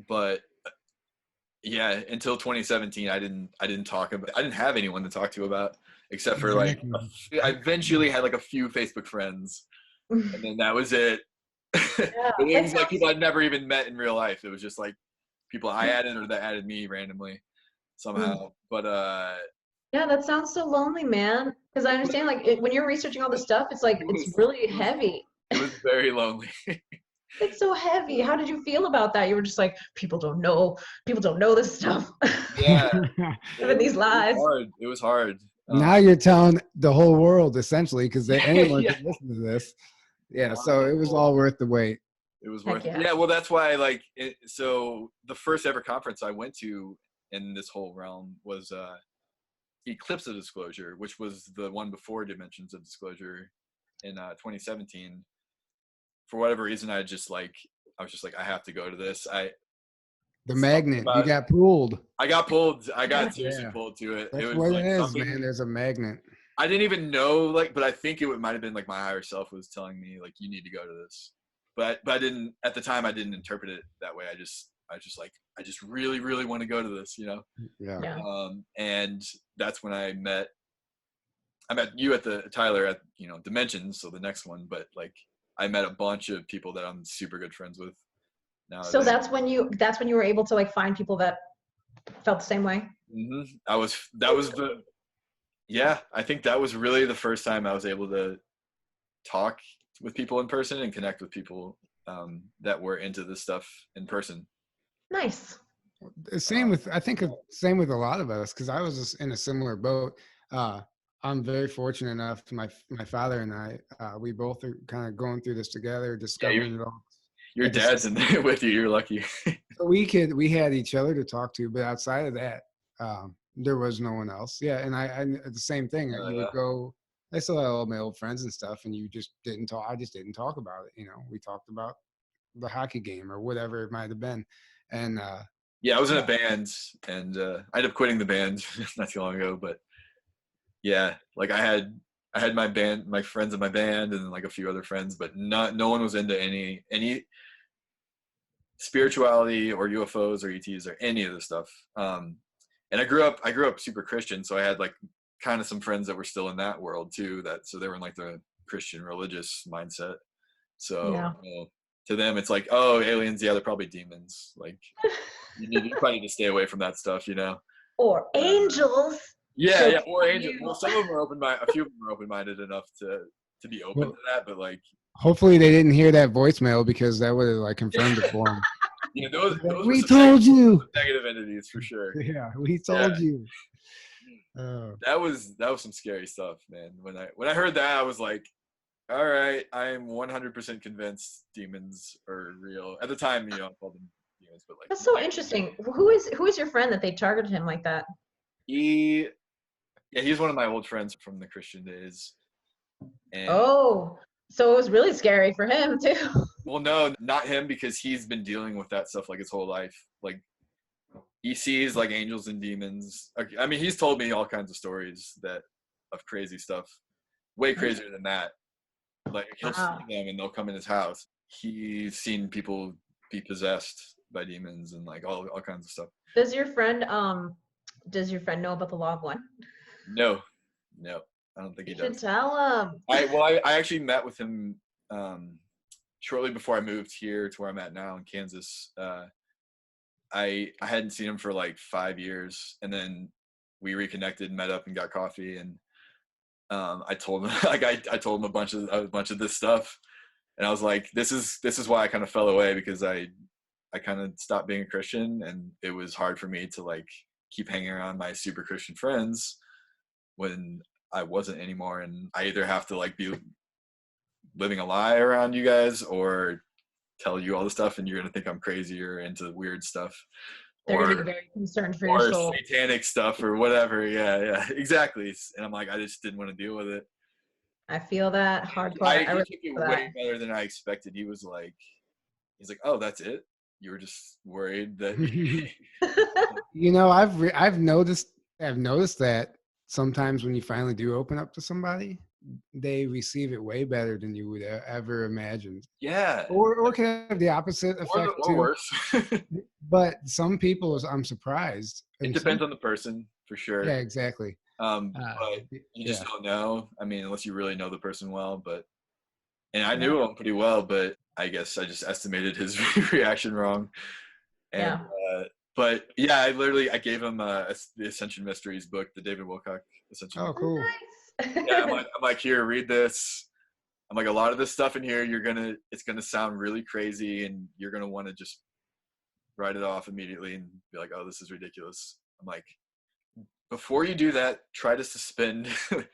But yeah, until 2017, I didn't have anyone to talk to about, except for like, I eventually had like a few Facebook friends, and then that was it. It was like people I'd never even met in real life. It was just like people I added or that added me randomly somehow. But yeah, that sounds so lonely, man. Because I understand, like, when you're researching all this stuff, it's like, it's really heavy. It was very lonely. It's so heavy. How did you feel about that? You were just like, people don't know this stuff. Yeah. These lies. It was hard. Now you're telling the whole world essentially, because anyone can listen to this. Yeah, so it was all worth the wait. It was worth it. Yeah, well, that's why, like, so the first ever conference I went to in this whole realm was Eclipse of Disclosure, which was the one before Dimensions of Disclosure in 2017. For whatever reason, I was just like, I have to go to this. The magnet, you got pulled. I got pulled. I got seriously pulled to it. That's it was what like it is, man. There's a magnet. I didn't even know, like, but I think it might have been like my higher self was telling me, like, you need to go to this. But I didn't, at the time, I didn't interpret it that way. I just really, really want to go to this, Yeah. And that's when I met you Tyler at, Dimensions. So the next one, but like, I met a bunch of people that I'm super good friends with now. So that's when you were able to like find people that felt the same way. Mm-hmm. I think that was really the first time I was able to talk with people in person and connect with people that were into this stuff in person. Nice. Same with a lot of us, because I was just in a similar boat. I'm very fortunate enough. My father and I, we both are kind of going through this together, discovering it all. Your dad's in there with you. You're lucky. So we had each other to talk to, but outside of that, there was no one else. Yeah, and I the same thing. You would go I still had all my old friends and stuff, and you just didn't talk. I just didn't talk about it. We talked about the hockey game or whatever it might have been, and yeah, I was in a band, and I ended up quitting the band not too long ago. But yeah, like I had my band, my friends in my band, and like a few other friends, but no one was into any spirituality or UFOs or ETs or any of this stuff. And I grew up super Christian, so I had like kind of some friends that were still in that world too. So they were in like the Christian religious mindset. So to them, it's like, oh, aliens, yeah, they're probably demons. Like you probably need to stay away from that stuff, Or angels. Yeah, or angels. Well, some of them are a few of them are open-minded enough to be open to that, but like. Hopefully they didn't hear that voicemail, because that would have like confirmed it for them. Those we told you negative entities for sure. Yeah, we told you. That was some scary stuff, man. When I heard that, I was like, all right, I'm 100% convinced demons are real. At the time, I called them demons, but like. That's so interesting. Who is your friend that they targeted him like that? He's one of my old friends from the Christian days. And so it was really scary for him too. Well, no, not him, because he's been dealing with that stuff like his whole life. Like he sees like angels and demons. I mean, he's told me all kinds of stories of crazy stuff, way crazier than that. Like he'll see them and they'll come in his house. He's seen people be possessed by demons and like all kinds of stuff. Does your friend know about the Law of One? No, I don't think he does. You should tell him. I actually met with him shortly before I moved here to where I'm at now in Kansas. I hadn't seen him for like 5 years, and then we reconnected, met up, and got coffee. And I told him I told him a bunch of this stuff, and I was like, this is why I kind of fell away, because I kind of stopped being a Christian, and it was hard for me to like keep hanging around my super Christian friends when I wasn't anymore. And I either have to like be living a lie around you guys or tell you all the stuff, and you're gonna think I'm crazy or into weird stuff. They're gonna be very concerned for your soul. Or satanic stuff or whatever. Yeah, exactly. And I'm like, I just didn't want to deal with it. I feel that hardcore. I took it way better than I expected. He's like, oh, that's it? You were just worried that. I've noticed that sometimes when you finally do open up to somebody, they receive it way better than you would ever imagined. Yeah. Or can have the opposite effect or worse. But some people, I'm surprised. It depends on the person, for sure. Yeah, exactly. But you just don't know. I mean, unless you really know the person well. And I knew him pretty well, but I guess I just estimated his reaction wrong. And, but yeah, I gave him the Ascension Mysteries book, the David Wilcock Ascension. Oh, cool. Yeah, I'm like, here, read this. I'm like, a lot of this stuff in here, it's gonna sound really crazy, and you're gonna want to just write it off immediately and be like, oh, this is ridiculous. I'm like, before you do that, try to suspend your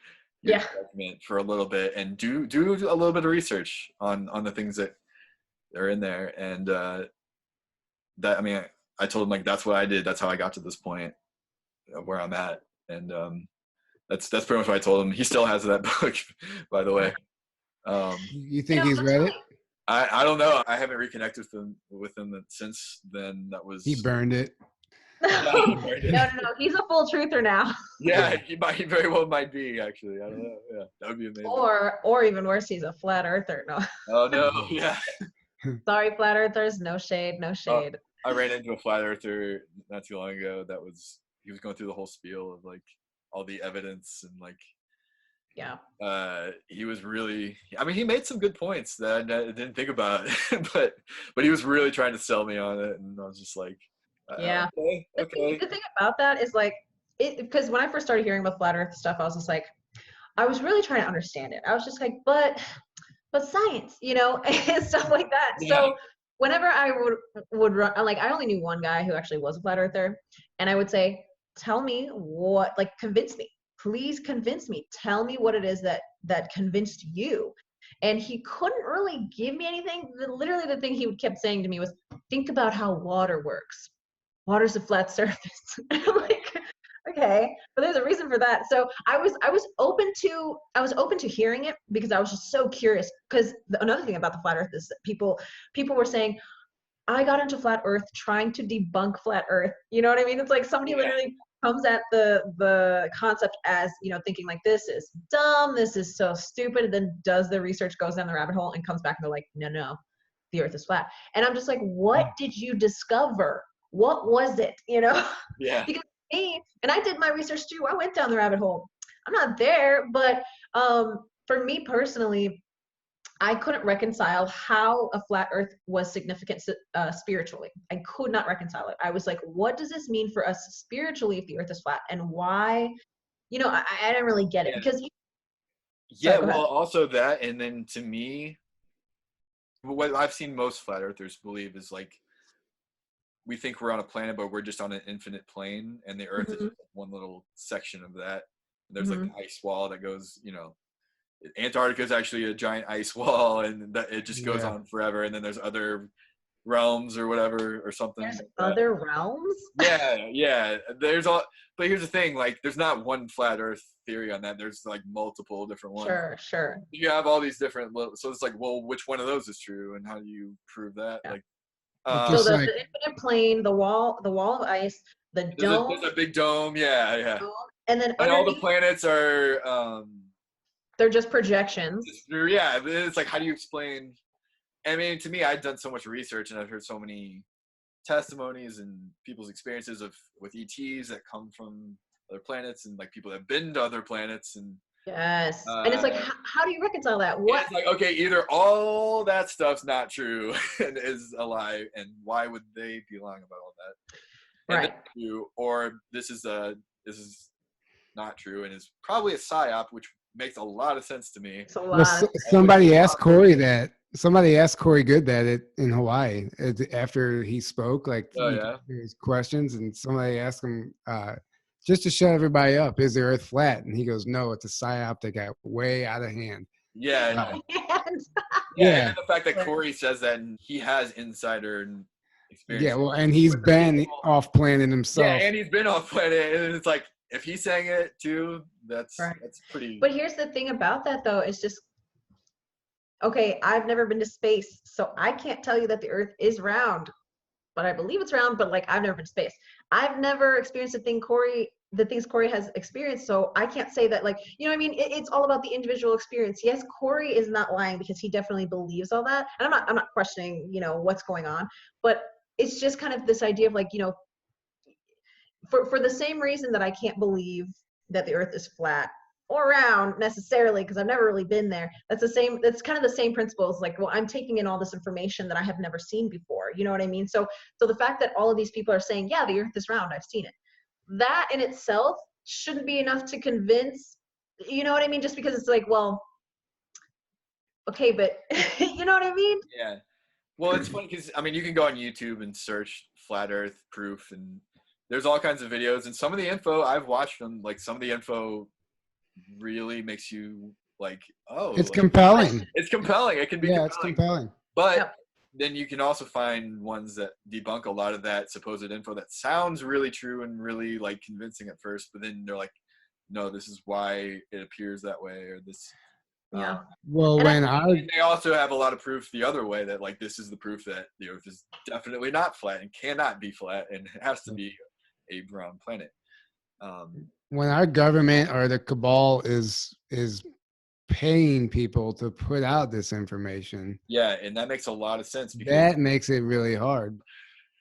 judgment for a little bit and do a little bit of research on the things that are in there. And I told him, like, that's what I did. That's how I got to this point of where I'm at. And that's pretty much what I told him. He still has that book, by the way. You think he's read it? I don't know. I haven't reconnected with him since then. He burned it. No. He's a full truther now. Yeah, he very well might be, actually. I don't know. Yeah, that would be amazing. Or even worse, he's a flat earther. No. Oh no. Yeah. Sorry, flat earthers. No shade. I ran into a flat earther not too long ago. He was going through the whole spiel of like all the evidence and like. Yeah. He was really. I mean, he made some good points that I didn't think about, but he was really trying to sell me on it, and I was just like. Yeah. Okay. The thing about that is like because when I first started hearing about flat earth stuff, I was just like, I was really trying to understand it. I was just like, but science, and stuff like that. Yeah. So whenever I would run, like, I only knew one guy who actually was a flat earther, and I would say, tell me what, like, convince me, please convince me, tell me what it is that convinced you. And he couldn't really give me anything. Literally the thing he kept saying to me was, think about how water works. Water's a flat surface. I'm like, okay, okay, but there's a reason for that. So I was open to hearing it because I was just so curious. Because another thing about the flat Earth is that people were saying, I got into flat Earth trying to debunk flat Earth. You know what I mean? It's like somebody literally comes at the concept as, thinking like, this is dumb, this is so stupid, and then does the research, goes down the rabbit hole, and comes back and they're like, no, the Earth is flat. And I'm just like, what did you discover? What was it? Yeah. Because me, and I did my research too, I went down the rabbit hole. I'm not there, but for me personally, I couldn't reconcile how a flat Earth was significant spiritually. I could not reconcile it. I was like, what does this mean for us spiritually if the Earth is flat? And why? I didn't really get it because. Yeah, well, also that, and then to me, what I've seen most flat earthers believe is like, we think we're on a planet, but we're just on an infinite plane, and the Earth is just one little section of that. And there's like an ice wall that goes, Antarctica is actually a giant ice wall, and that it just goes on forever. And then there's other realms or whatever or something. There's other realms? Yeah. There's all, but here's the thing, like, there's not one flat Earth theory on that. There's like multiple different ones. Sure. You have all these different so it's like, well, which one of those is true, and how do you prove that? Yeah. Like, so the infinite plane, the wall of ice, the dome. There's a big dome, yeah. And then all the planets are they're just projections. Yeah, it's like, how do you explain? I mean, to me, I've done so much research, and I've heard so many testimonies and people's experiences with ETs that come from other planets, and like people that have been to other planets, and yes, and it's like, how do you reconcile that? What? It's like, okay, either all that stuff's not true and is a lie, and why would they be lying about all that? And right. Or this is not true and is probably a psyop, which makes a lot of sense to me. Somebody asked Corey that. Somebody asked Corey Good that in Hawaii after he spoke, like his questions, and somebody asked him just to shut everybody up, is the Earth flat? And he goes, no, it's a psyop that got way out of hand. Yeah. Yeah. And the fact that Corey says that, and he has insider experience. Yeah, well, and he's been off planet himself. Yeah, and he's been off planet, and it's like, if he's saying it too, that's pretty. But here's the thing about that, though, it's just, okay, I've never been to space, so I can't tell you that the Earth is round, but I believe it's round, but like, I've never been to space. I've never experienced the things Corey has experienced, so I can't say that, like, you know what I mean? It's all about the individual experience. Yes, Corey is not lying because he definitely believes all that. And I'm not questioning, what's going on, but it's just kind of this idea of like, for the same reason that I can't believe that the Earth is flat or round necessarily, because I've never really been there. That's kind of the same principles. Like, well, I'm taking in all this information that I have never seen before. You know what I mean? So the fact that all of these people are saying, yeah, the Earth is round, I've seen it. That in itself shouldn't be enough to convince, you know what I mean? Just because it's like, well, okay, but you know what I mean? Yeah. Well, it's funny because, I mean, you can go on YouTube and search flat Earth proof, and there's all kinds of videos, and some of the info I've watched them, like some of the info really makes you like, oh, it's like, compelling. It's compelling. It can be it's compelling. But then you can also find ones that debunk a lot of that supposed info that sounds really true and really like convincing at first, but then they're like, no, this is why it appears that way, or this. Yeah. Well, they also have a lot of proof the other way, that like, this is the proof that the Earth is definitely not flat and cannot be flat, and it has to be a round planet. When our government or the cabal is paying people to put out this information, and that makes a lot of sense, because that makes it really hard.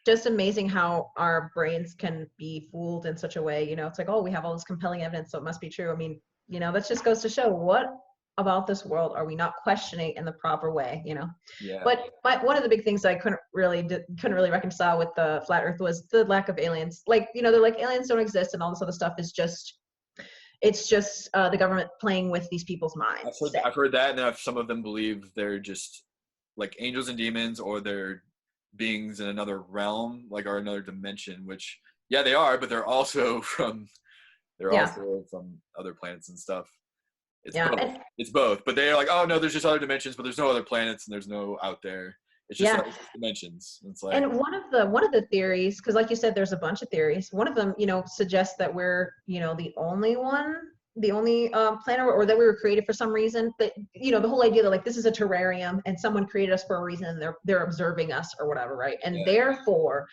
Just amazing how our brains can be fooled in such a way. It's like, oh, we have all this compelling evidence, so it must be true. I mean, that just goes to show, what about this world are we not questioning in the proper way? But one of the big things I couldn't really reconcile with the flat Earth was the lack of aliens. Like, they're like, aliens don't exist, and all this other stuff is just, it's just the government playing with these people's minds. I've heard that, and then some of them believe they're just like angels and demons, or they're beings in another realm, like, or another dimension, which they are, but they're also from other planets and stuff. It's both. But they're like, oh no, there's just other dimensions, but there's no other planets, and there's no out there. It's just like dimensions. It's like, and one of the theories, because like you said, there's a bunch of theories. One of them, suggests that we're, the only planet, or that we were created for some reason. But the whole idea that like this is a terrarium and someone created us for a reason, and they're observing us or whatever, right? And therefore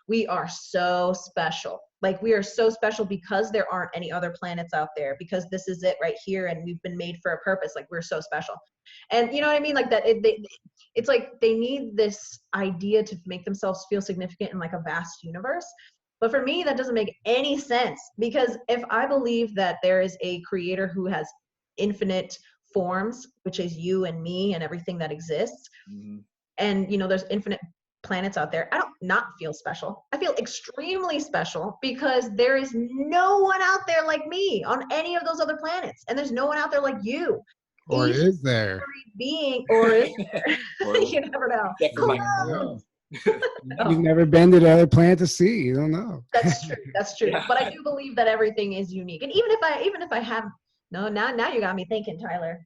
we are so special. Like we are so special because there aren't any other planets out there, because this is it right here, and we've been made for a purpose. Like we're so special. And you know what I mean? Like that it's like they need this idea to make themselves feel significant in like a vast universe. But for me, that doesn't make any sense, because if I believe that there is a creator who has infinite forms, which is you and me and everything that exists, and there's infinite planets out there, I don't not feel special. I feel extremely special, because there is no one out there like me on any of those other planets, and there's no one out there like you. Or is there? Being, or is there? You never know. You've never been to the other planet to see. You don't know. That's true. Yeah. But I do believe that everything is unique. And even if I have now you got me thinking, Tyler.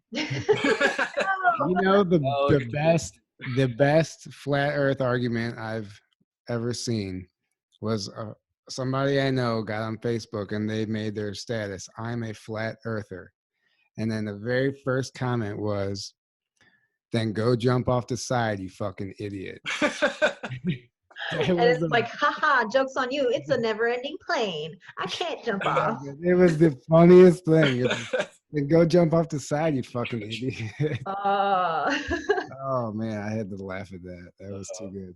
The best flat earth argument I've ever seen was somebody I know got on Facebook and they made their status, "I'm a flat earther." And then the very first comment was, "Then go jump off the side, you fucking idiot." And it's like, haha, joke's on you. It's a never-ending plane. I can't jump off. It was the funniest thing. Then go jump off the side, you fucking idiot. Oh, man, I had to laugh at that. That was too good.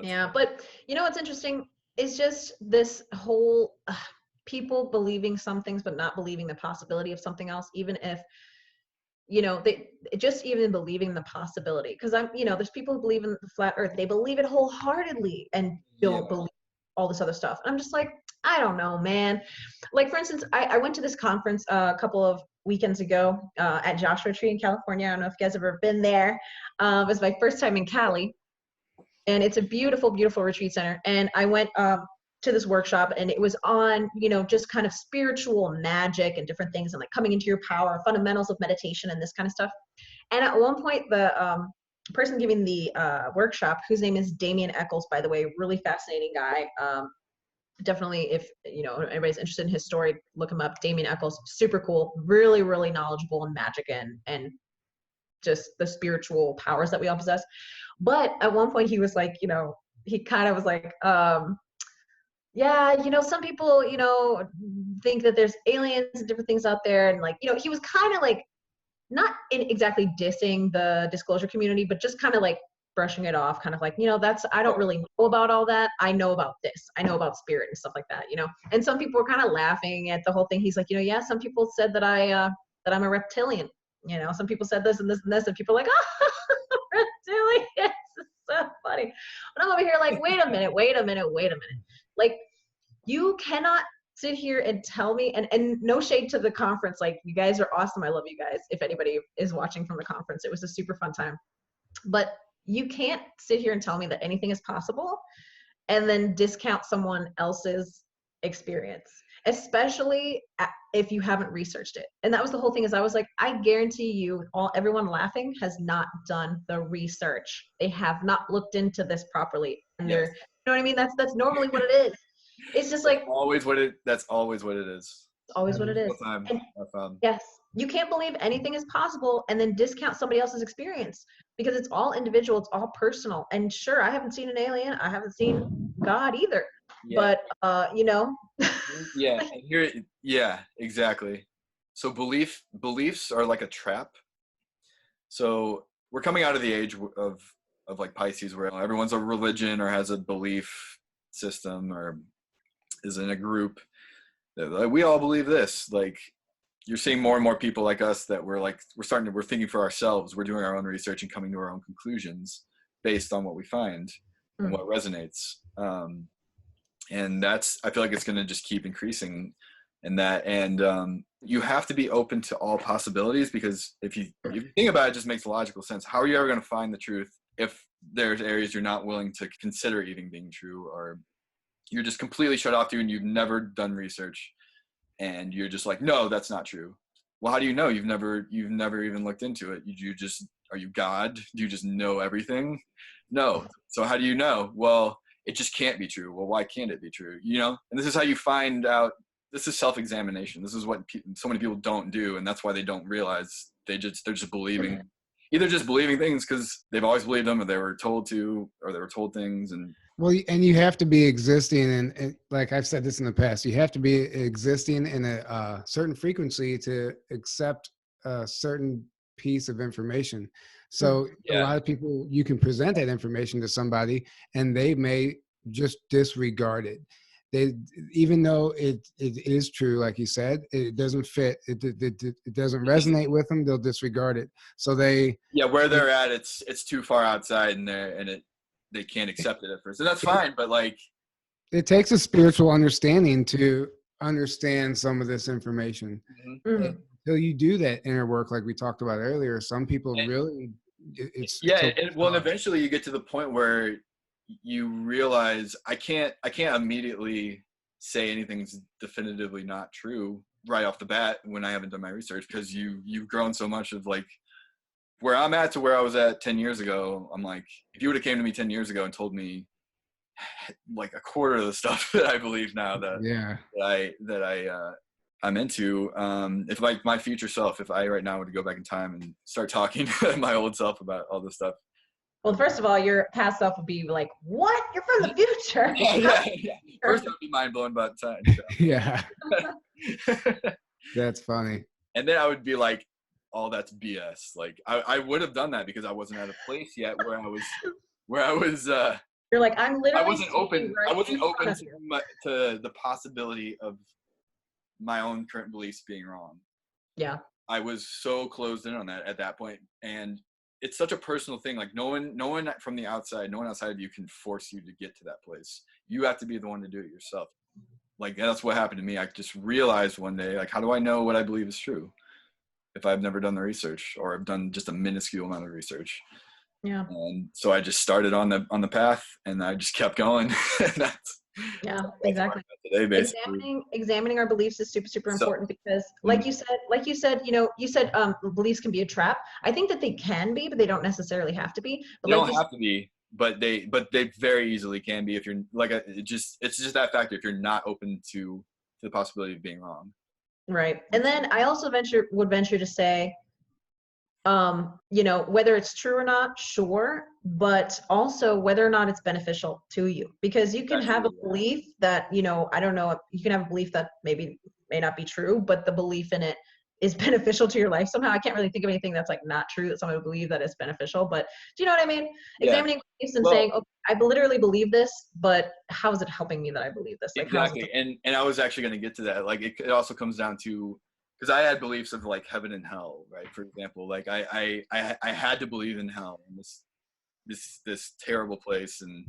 Yeah, but what's interesting is just this whole people believing some things but not believing the possibility of something else, even if they just even believing the possibility. Because there's people who believe in the flat earth, they believe it wholeheartedly and don't believe all this other stuff. And I'm just like, I don't know, man. Like, for instance, I went to this conference a couple of weekends ago at Joshua Tree in California. I don't know if you guys have ever been there. It was my first time in Cali, and it's a beautiful, beautiful retreat center. And I went to this workshop, and it was on, just kind of spiritual magic and different things, and like coming into your power, fundamentals of meditation and this kind of stuff. And at one point, the person giving the workshop, whose name is Damien Eccles, by the way, really fascinating guy. Definitely, if anybody's interested in his story, look him up. Damien Eccles, super cool, really, really knowledgeable in magic and just the spiritual powers that we all possess. But at one point, he was like, he kind of was like, yeah, some people, think that there's aliens and different things out there. And like, he was kind of like, not in exactly dissing the disclosure community, but just kind of like brushing it off, kind of like, I don't really know about all that. I know about this. I know about spirit and stuff like that, And some people were kind of laughing at the whole thing. He's like, yeah, some people said that that I'm a reptilian. Some people said this and this and this, and people are like, oh, reptilian. It's so funny. But I'm over here like, wait a minute. Like, you cannot sit here and tell me, and no shade to the conference, like, you guys are awesome. I love you guys. If anybody is watching from the conference, it was a super fun time. But you can't sit here and tell me that anything is possible and then discount someone else's experience, especially if you haven't researched it. And that was the whole thing, is I was like, I guarantee you, everyone laughing has not done the research. They have not looked into this properly. And you know what I mean? That's normally what it is. It's just like, that's always what it is. It's always what it is. Yes. You can't believe anything is possible and then discount somebody else's experience, because it's all individual. It's all personal. And sure, I haven't seen an alien. I haven't seen God either. Yeah. But, Yeah, exactly. So beliefs are like a trap. So we're coming out of the age of like Pisces, where everyone's a religion or has a belief system or is in a group. Like, we all believe this. Like, you're seeing more and more people like us that we're thinking for ourselves. We're doing our own research and coming to our own conclusions based on what we find and what resonates. And I feel like it's going to just keep increasing in that. And you have to be open to all possibilities, because if you think about it, it just makes logical sense. How are you ever going to find the truth if there's areas you're not willing to consider even being true, or you're just completely shut off to and you've never done research and you're just like, no, that's not true. well, how do you know? You've never even looked into it. Are you God? Do you just know everything? No. So how do you know? Well, it just can't be true. Well, why can't it be true? And this is how you find out. This is self-examination. This is what so many people don't do, and that's why they don't realize they're just believing, either just believing things because they've always believed them, or they were told to, or they were told things. And well, and you have to be existing, and like I've said this in the past, you have to be existing in a certain frequency to accept a certain piece of information. So a lot of people, you can present that information to somebody, and they may just disregard it. Even though it is true, like you said, it doesn't fit. It doesn't resonate with them. They'll disregard it. So where they're at, it's too far outside, and they can't accept it at first, and that's fine. But like, it takes a spiritual understanding to understand some of this information. Mm-hmm. Until you do that inner work, like we talked about earlier, some people really, and eventually you get to the point where you realize I can't immediately say anything's definitively not true right off the bat when I haven't done my research, because you've grown so much of like where I'm at to where I was at 10 years ago. I'm like, if you would have came to me 10 years ago and told me like a quarter of the stuff that I believe now I'm into, if like my future self, if I right now were to go back in time and start talking to my old self about all this stuff. Well, first of all, your past self would be like, what? You're from the future. Yeah. First, I'd be mind blown about time. Yeah. That's funny. And then I would be like, oh, that's BS. Like I would have done that because I wasn't at a place yet where I was you're like, I'm literally I wasn't open to the possibility of my own current beliefs being wrong. Yeah. I was so closed in on that at that point. And it's such a personal thing. Like no one from the outside, no one outside of you can force you to get to that place. You have to be the one to do it yourself. Like that's what happened to me. I just realized one day, like, how do I know what I believe is true if I've never done the research, or I've done just a minuscule amount of research? Yeah. And so I just started on the path, and I just kept going. Exactly. Today, basically. Examining our beliefs is super important, because like you said, you said beliefs can be a trap. I think that they can be, but they don't necessarily have to be. But they don't have to be, but they very easily can be if you're like it's just that factor if you're not open to the possibility of being wrong. Right. And then I also would venture to say, whether it's true or not, sure, but also whether or not it's beneficial to you, because you can have a belief that, I don't know, you can have a belief that may not be true, but the belief in it is beneficial to your life somehow. I can't really think of anything that's like not true that someone would believe that is beneficial, but do you know what I mean? Yeah. Examining beliefs and saying, okay, I literally believe this, but how is it helping me that I believe this? Like, exactly. And I was actually going to get to that. Like it also comes down to, because I had beliefs of like heaven and hell, right? For example, like I had to believe in hell, and this terrible place, and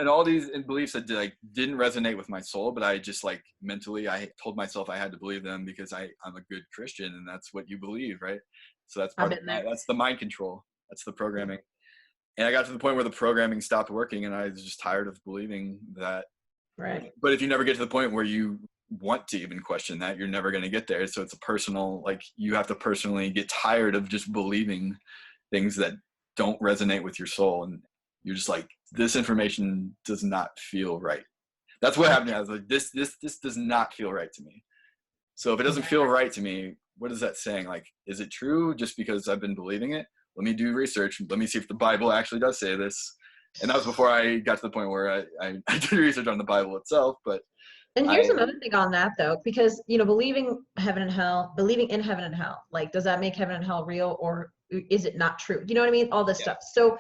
all these beliefs that didn't resonate with my soul, but I just like mentally I told myself I had to believe them because I'm a good Christian, and that's what you believe, right? So that's that's the mind control, that's the programming. And I got to the point where the programming stopped working, and I was just tired of believing that. Right. But if you never get to the point where you want to even question that, you're never going to get there. So it's a personal, like you have to personally get tired of just believing things that don't resonate with your soul, and you're just like, this information does not feel right. That's what happened. I was like, this does not feel right to me. So if it doesn't feel right to me, what is that saying? Like, is it true just because I've been believing it? Let me do research. Let me see if the Bible actually does say this. And that was before I got to the point where I did research on the Bible itself. But and here's another thing on that though, because believing in heaven and hell, like, does that make heaven and hell real, or is it not true? You know what I mean? All this stuff. So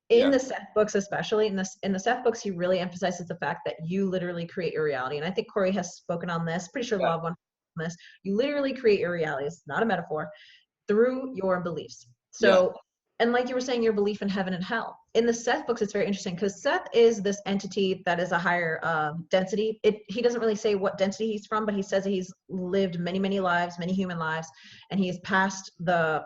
in the Seth books, especially in the Seth books, he really emphasizes the fact that you literally create your reality. And I think Corey has spoken on this, pretty sure Law of One on this. You literally create your reality. It's not a metaphor, through your beliefs. So and like you were saying, your belief in heaven and hell. In the Seth books, it's very interesting because Seth is this entity that is a higher density. He doesn't really say what density he's from, but he says that he's lived many, many lives, many human lives, and he is past the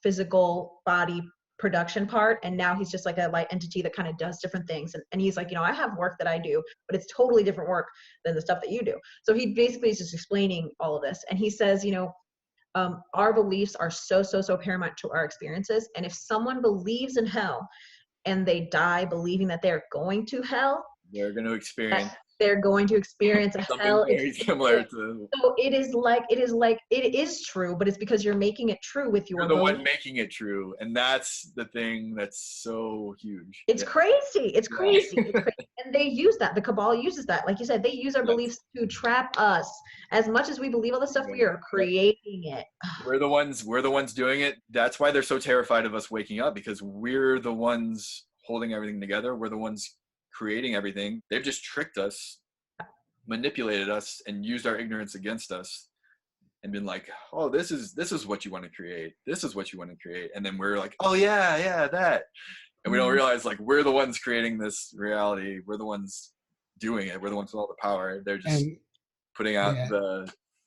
physical body production part, and now he's just like a light entity that kind of does different things. And he's like, I have work that I do, but it's totally different work than the stuff that you do. So he basically is just explaining all of this. And he says, our beliefs are so paramount to our experiences. And if someone believes in hell and they die believing that they're going to hell, they're going to experience they're going to experience a something hell very experience. similar to. So it is true, but it's because you're making it true with your You're the belief. one making it true, and that's the thing that's so huge. It's crazy. It's crazy. It's crazy. And they use that. The cabal uses that. Like you said, they use our beliefs to trap us. As much as we believe all this stuff, we are creating it. We're the ones doing it. That's why they're so terrified of us waking up, because we're the ones holding everything together. We're the ones creating everything. They've just tricked us, manipulated us, and used our ignorance against us, and been like, oh, this is what you want to create. This is what you want to create. And then we're like, oh yeah, that. And we don't realize, like, we're the ones creating this reality. We're the ones doing it. We're the ones with all the power. They're just putting out the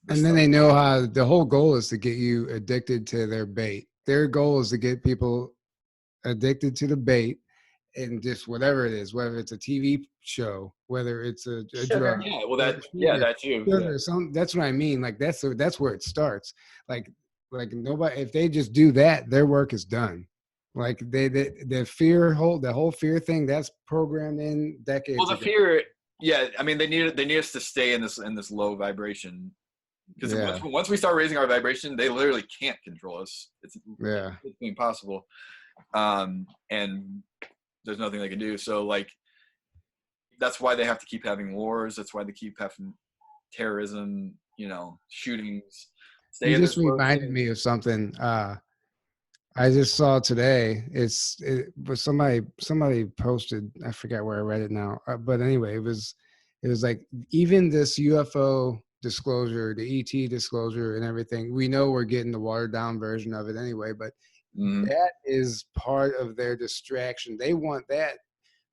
and stuff. then they know how the whole goal is to get you addicted to their bait. Their goal is to get people addicted to the bait, and just whatever it is, whether it's a TV show, whether it's a drug. Yeah, well, that too. Sugar, that's what I mean. Like that's where it starts. Like nobody, if they just do that, their work is done. Like the whole fear thing, that's programmed in decades Well, the ago. fear, yeah. I mean, they need us to stay in this low vibration, because once we start raising our vibration, they literally can't control us. It's impossible, and there's nothing they can do. So, like, that's why they have to keep having wars. That's why they keep having terrorism, shootings. You just reminded me of something. I just saw today. It was somebody posted. I forgot where I read it now. But anyway, it was like, even this UFO disclosure, the ET disclosure, and everything. We know we're getting the watered down version of it anyway, but that is part of their distraction. They want that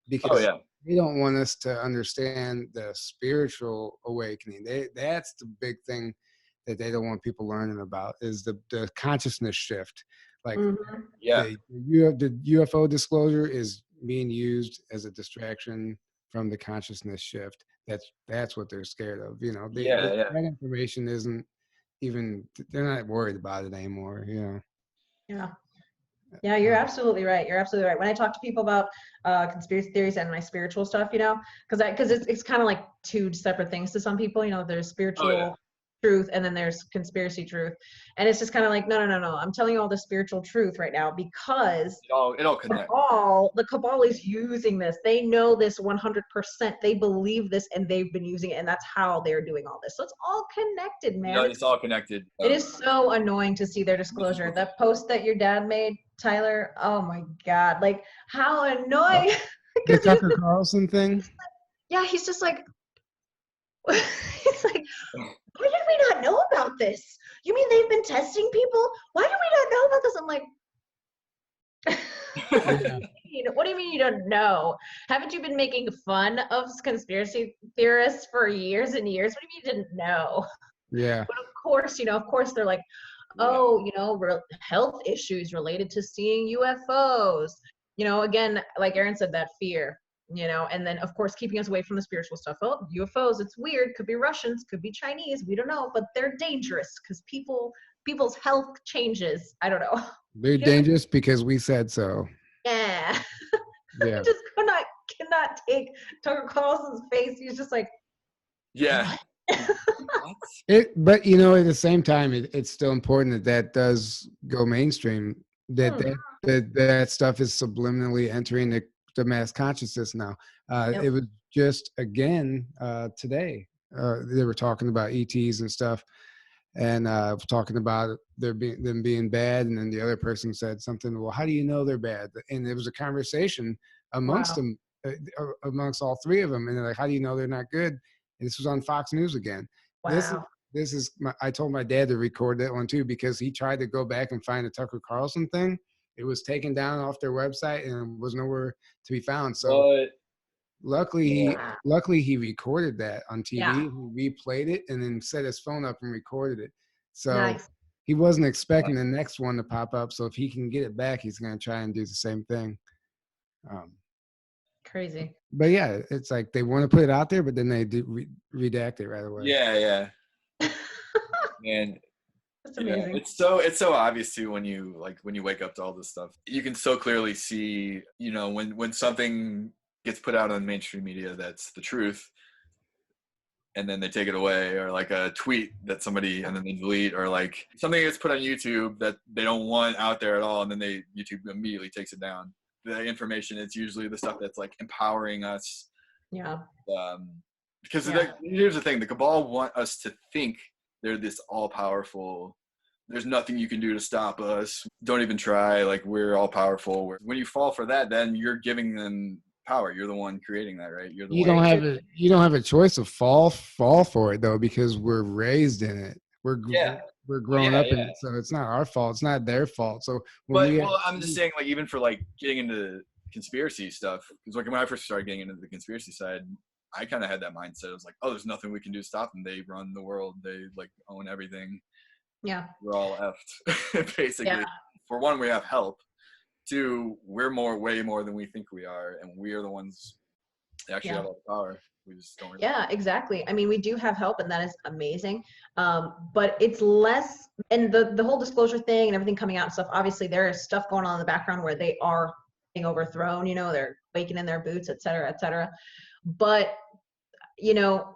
because they don't want us to understand the spiritual awakening. That's the big thing that they don't want people learning about, is the consciousness shift. Like the UFO disclosure is being used as a distraction from the consciousness shift. That's what they're scared of. That information isn't even, they're not worried about it anymore. Yeah, you're absolutely right. You're absolutely right. When I talk to people about conspiracy theories and my spiritual stuff, because it's kind of like two separate things to some people. There's spiritual truth and then there's conspiracy truth, and it's just kind of like, no. I'm telling you all the spiritual truth right now, because it all connects. The cabal is using this. They know this 100%. They believe this, and they've been using it, and that's how they're doing all this. So it's all connected, man. It's all connected. It is so annoying to see their disclosure. That post that your dad made, Tyler, oh my God, like, how annoying. The Tucker Carlson thing? Yeah, he's just like, he's like, why did we not know about this? You mean they've been testing people? Why did we not know about this? I'm like, what do you mean you don't know? Haven't you been making fun of conspiracy theorists for years and years? What do you mean you didn't know? Yeah. But of course they're like, health issues related to seeing UFOs. Again, like Aaron said, that fear. And then of course keeping us away from the spiritual stuff. Oh, UFOs, it's weird, could be Russians, could be Chinese, we don't know, but they're dangerous because people's health changes. I don't know. They're dangerous because we said so. Yeah. I just cannot take Tucker Carlson's face. He's just like, But at the same time, it's still important that does go mainstream. That stuff is subliminally entering the mass consciousness now. It was just again today. They were talking about ETs and stuff, and talking about them being bad, and then the other person said something. Well, how do you know they're bad? And it was a conversation amongst them, amongst all three of them, and they're like, "How do you know they're not good?" And this was on Fox News again. Wow. This is. I told my dad to record that one too, because he tried to go back and find the Tucker Carlson thing. It was taken down off their website and was nowhere to be found. So luckily he recorded that on TV. Yeah. He replayed it and then set his phone up and recorded it. So he wasn't expecting the next one to pop up. So if he can get it back, he's going to try and do the same thing. Crazy. But yeah, it's like they want to put it out there, but then they do redact it right away. Yeah. And It's amazing. Yeah, it's so obvious too when you wake up to all this stuff. You can so clearly see, when something gets put out on mainstream media that's the truth, and then they take it away, or like a tweet that somebody and then they delete, or like something gets put on YouTube that they don't want out there at all, and then YouTube immediately takes it down. The information, it's usually the stuff that's like empowering us. Yeah. Because here's the thing: the cabal want us to think they're this all-powerful. There's nothing you can do to stop us. Don't even try. Like, we're all-powerful. When you fall for that, then you're giving them power. You're the one creating that, right? You're the You don't have a choice to fall for it though, because we're raised in it. We're grown up in it, so it's not our fault. It's not their fault. So I'm just saying, like, even for like getting into conspiracy stuff, because like when I first started getting into the conspiracy side, I kind of had that mindset. I was like, oh, there's nothing we can do to stop them. They run the world. They like own everything. Yeah. We're all effed, basically. Yeah. For one, we have help. Two, we're way more than we think we are, and we are the ones that actually have all the power. We just don't. Yeah, exactly. I mean, we do have help, and that is amazing. But it's less, and the whole disclosure thing and everything coming out and stuff. Obviously, there is stuff going on in the background where they are being overthrown. They're waking in their boots, et cetera, et cetera. But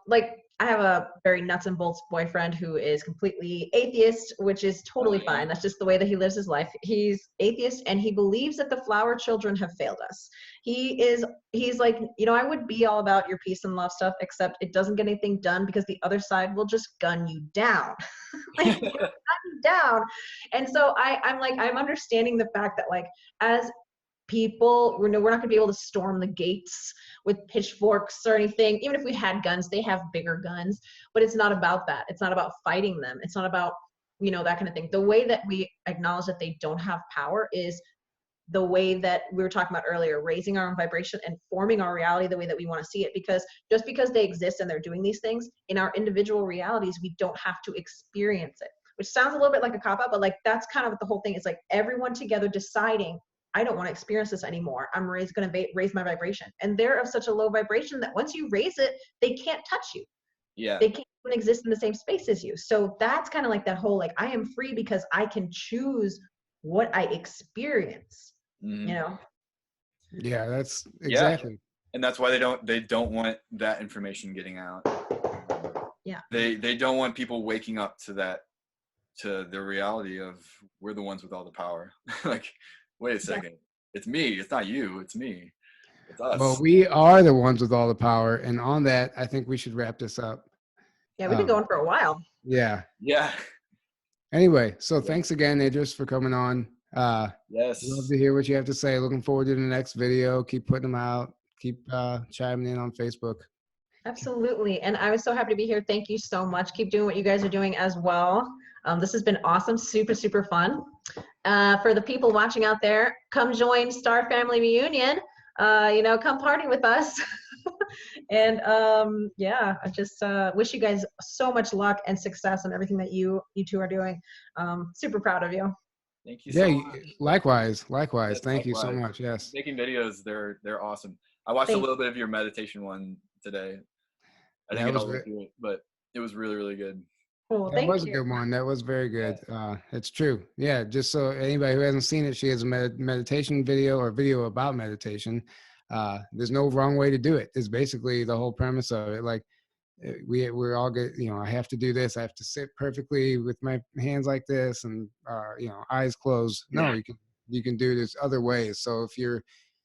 like, I have a very nuts and bolts boyfriend who is completely atheist, which is totally fine. That's just the way that he lives his life. He's atheist, and he believes that the flower children have failed us. He's like, I would be all about your peace and love stuff, except it doesn't get anything done because the other side will just gun you down. Like, gun you down. And so I'm like, I'm understanding the fact that, like, as people, we're not going to be able to storm the gates with pitchforks or anything. Even if we had guns, they have bigger guns, but it's not about that. It's not about fighting them. It's not about, that kind of thing. The way that we acknowledge that they don't have power is the way that we were talking about earlier, raising our own vibration and forming our reality the way that we want to see it. Because just because they exist and they're doing these things in our individual realities, we don't have to experience it, which sounds a little bit like a cop-out, but like, that's kind of what the whole thing is. Like, everyone together deciding, I don't want to experience this anymore. I'm going to raise my vibration. And they're of such a low vibration that once you raise it, they can't touch you. Yeah. They can't even exist in the same space as you. So that's kind of like that whole, like, I am free because I can choose what I experience, Mm-hmm. Yeah, that's exactly. Yeah. And that's why they don't want that information getting out. Yeah. They don't want people waking up to the reality of, we're the ones with all the power. Like, wait a second. It's me. It's not you. It's me. It's us. Well, we are the ones with all the power. And on that, I think we should wrap this up. Yeah, we've been going for a while. Yeah. Yeah. Anyway, so thanks again, Idris, for coming on. Yes. Love to hear what you have to say. Looking forward to the next video. Keep putting them out. Keep chiming in on Facebook. Absolutely. And I was so happy to be here. Thank you so much. Keep doing what you guys are doing as well. This has been awesome. Super, super fun. For the people watching out there, come join Star Family Reunion. Come party with us. And I just wish you guys so much luck and success on everything that you two are doing. Super proud of you. Thank you so much. Likewise. Yes, Thank you so much. Yes. Making videos, they're awesome. I watched a little bit of your meditation one today. I didn't get all the way through it, but it was really, really good. Cool. That was a good one. That was very good. It's true. Yeah. Just so anybody who hasn't seen it, she has a meditation video or video about meditation. There's no wrong way to do it. It's basically the whole premise of it. Like, we're all good. I have to do this. I have to sit perfectly with my hands like this and, eyes closed. No, you can do this other ways. So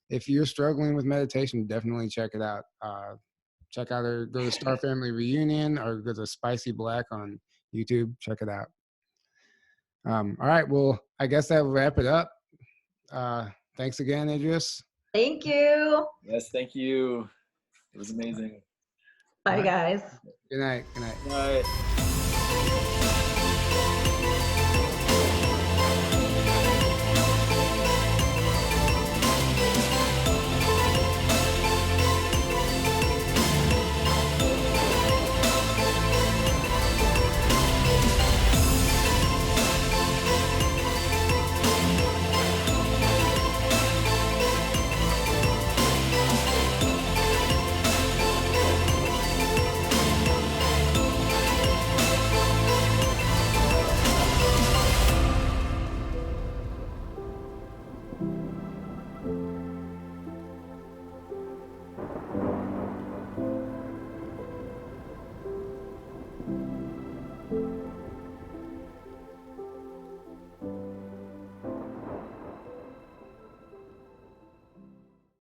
if you're struggling with meditation, definitely check it out. Check out go to Star Family Reunion or go to Spicy Black on YouTube. Check it out. All right. Well, I guess that will wrap it up. Thanks again, Idris. Thank you. Yes, thank you. It was amazing. Bye, guys. Good night. Good night. Good night.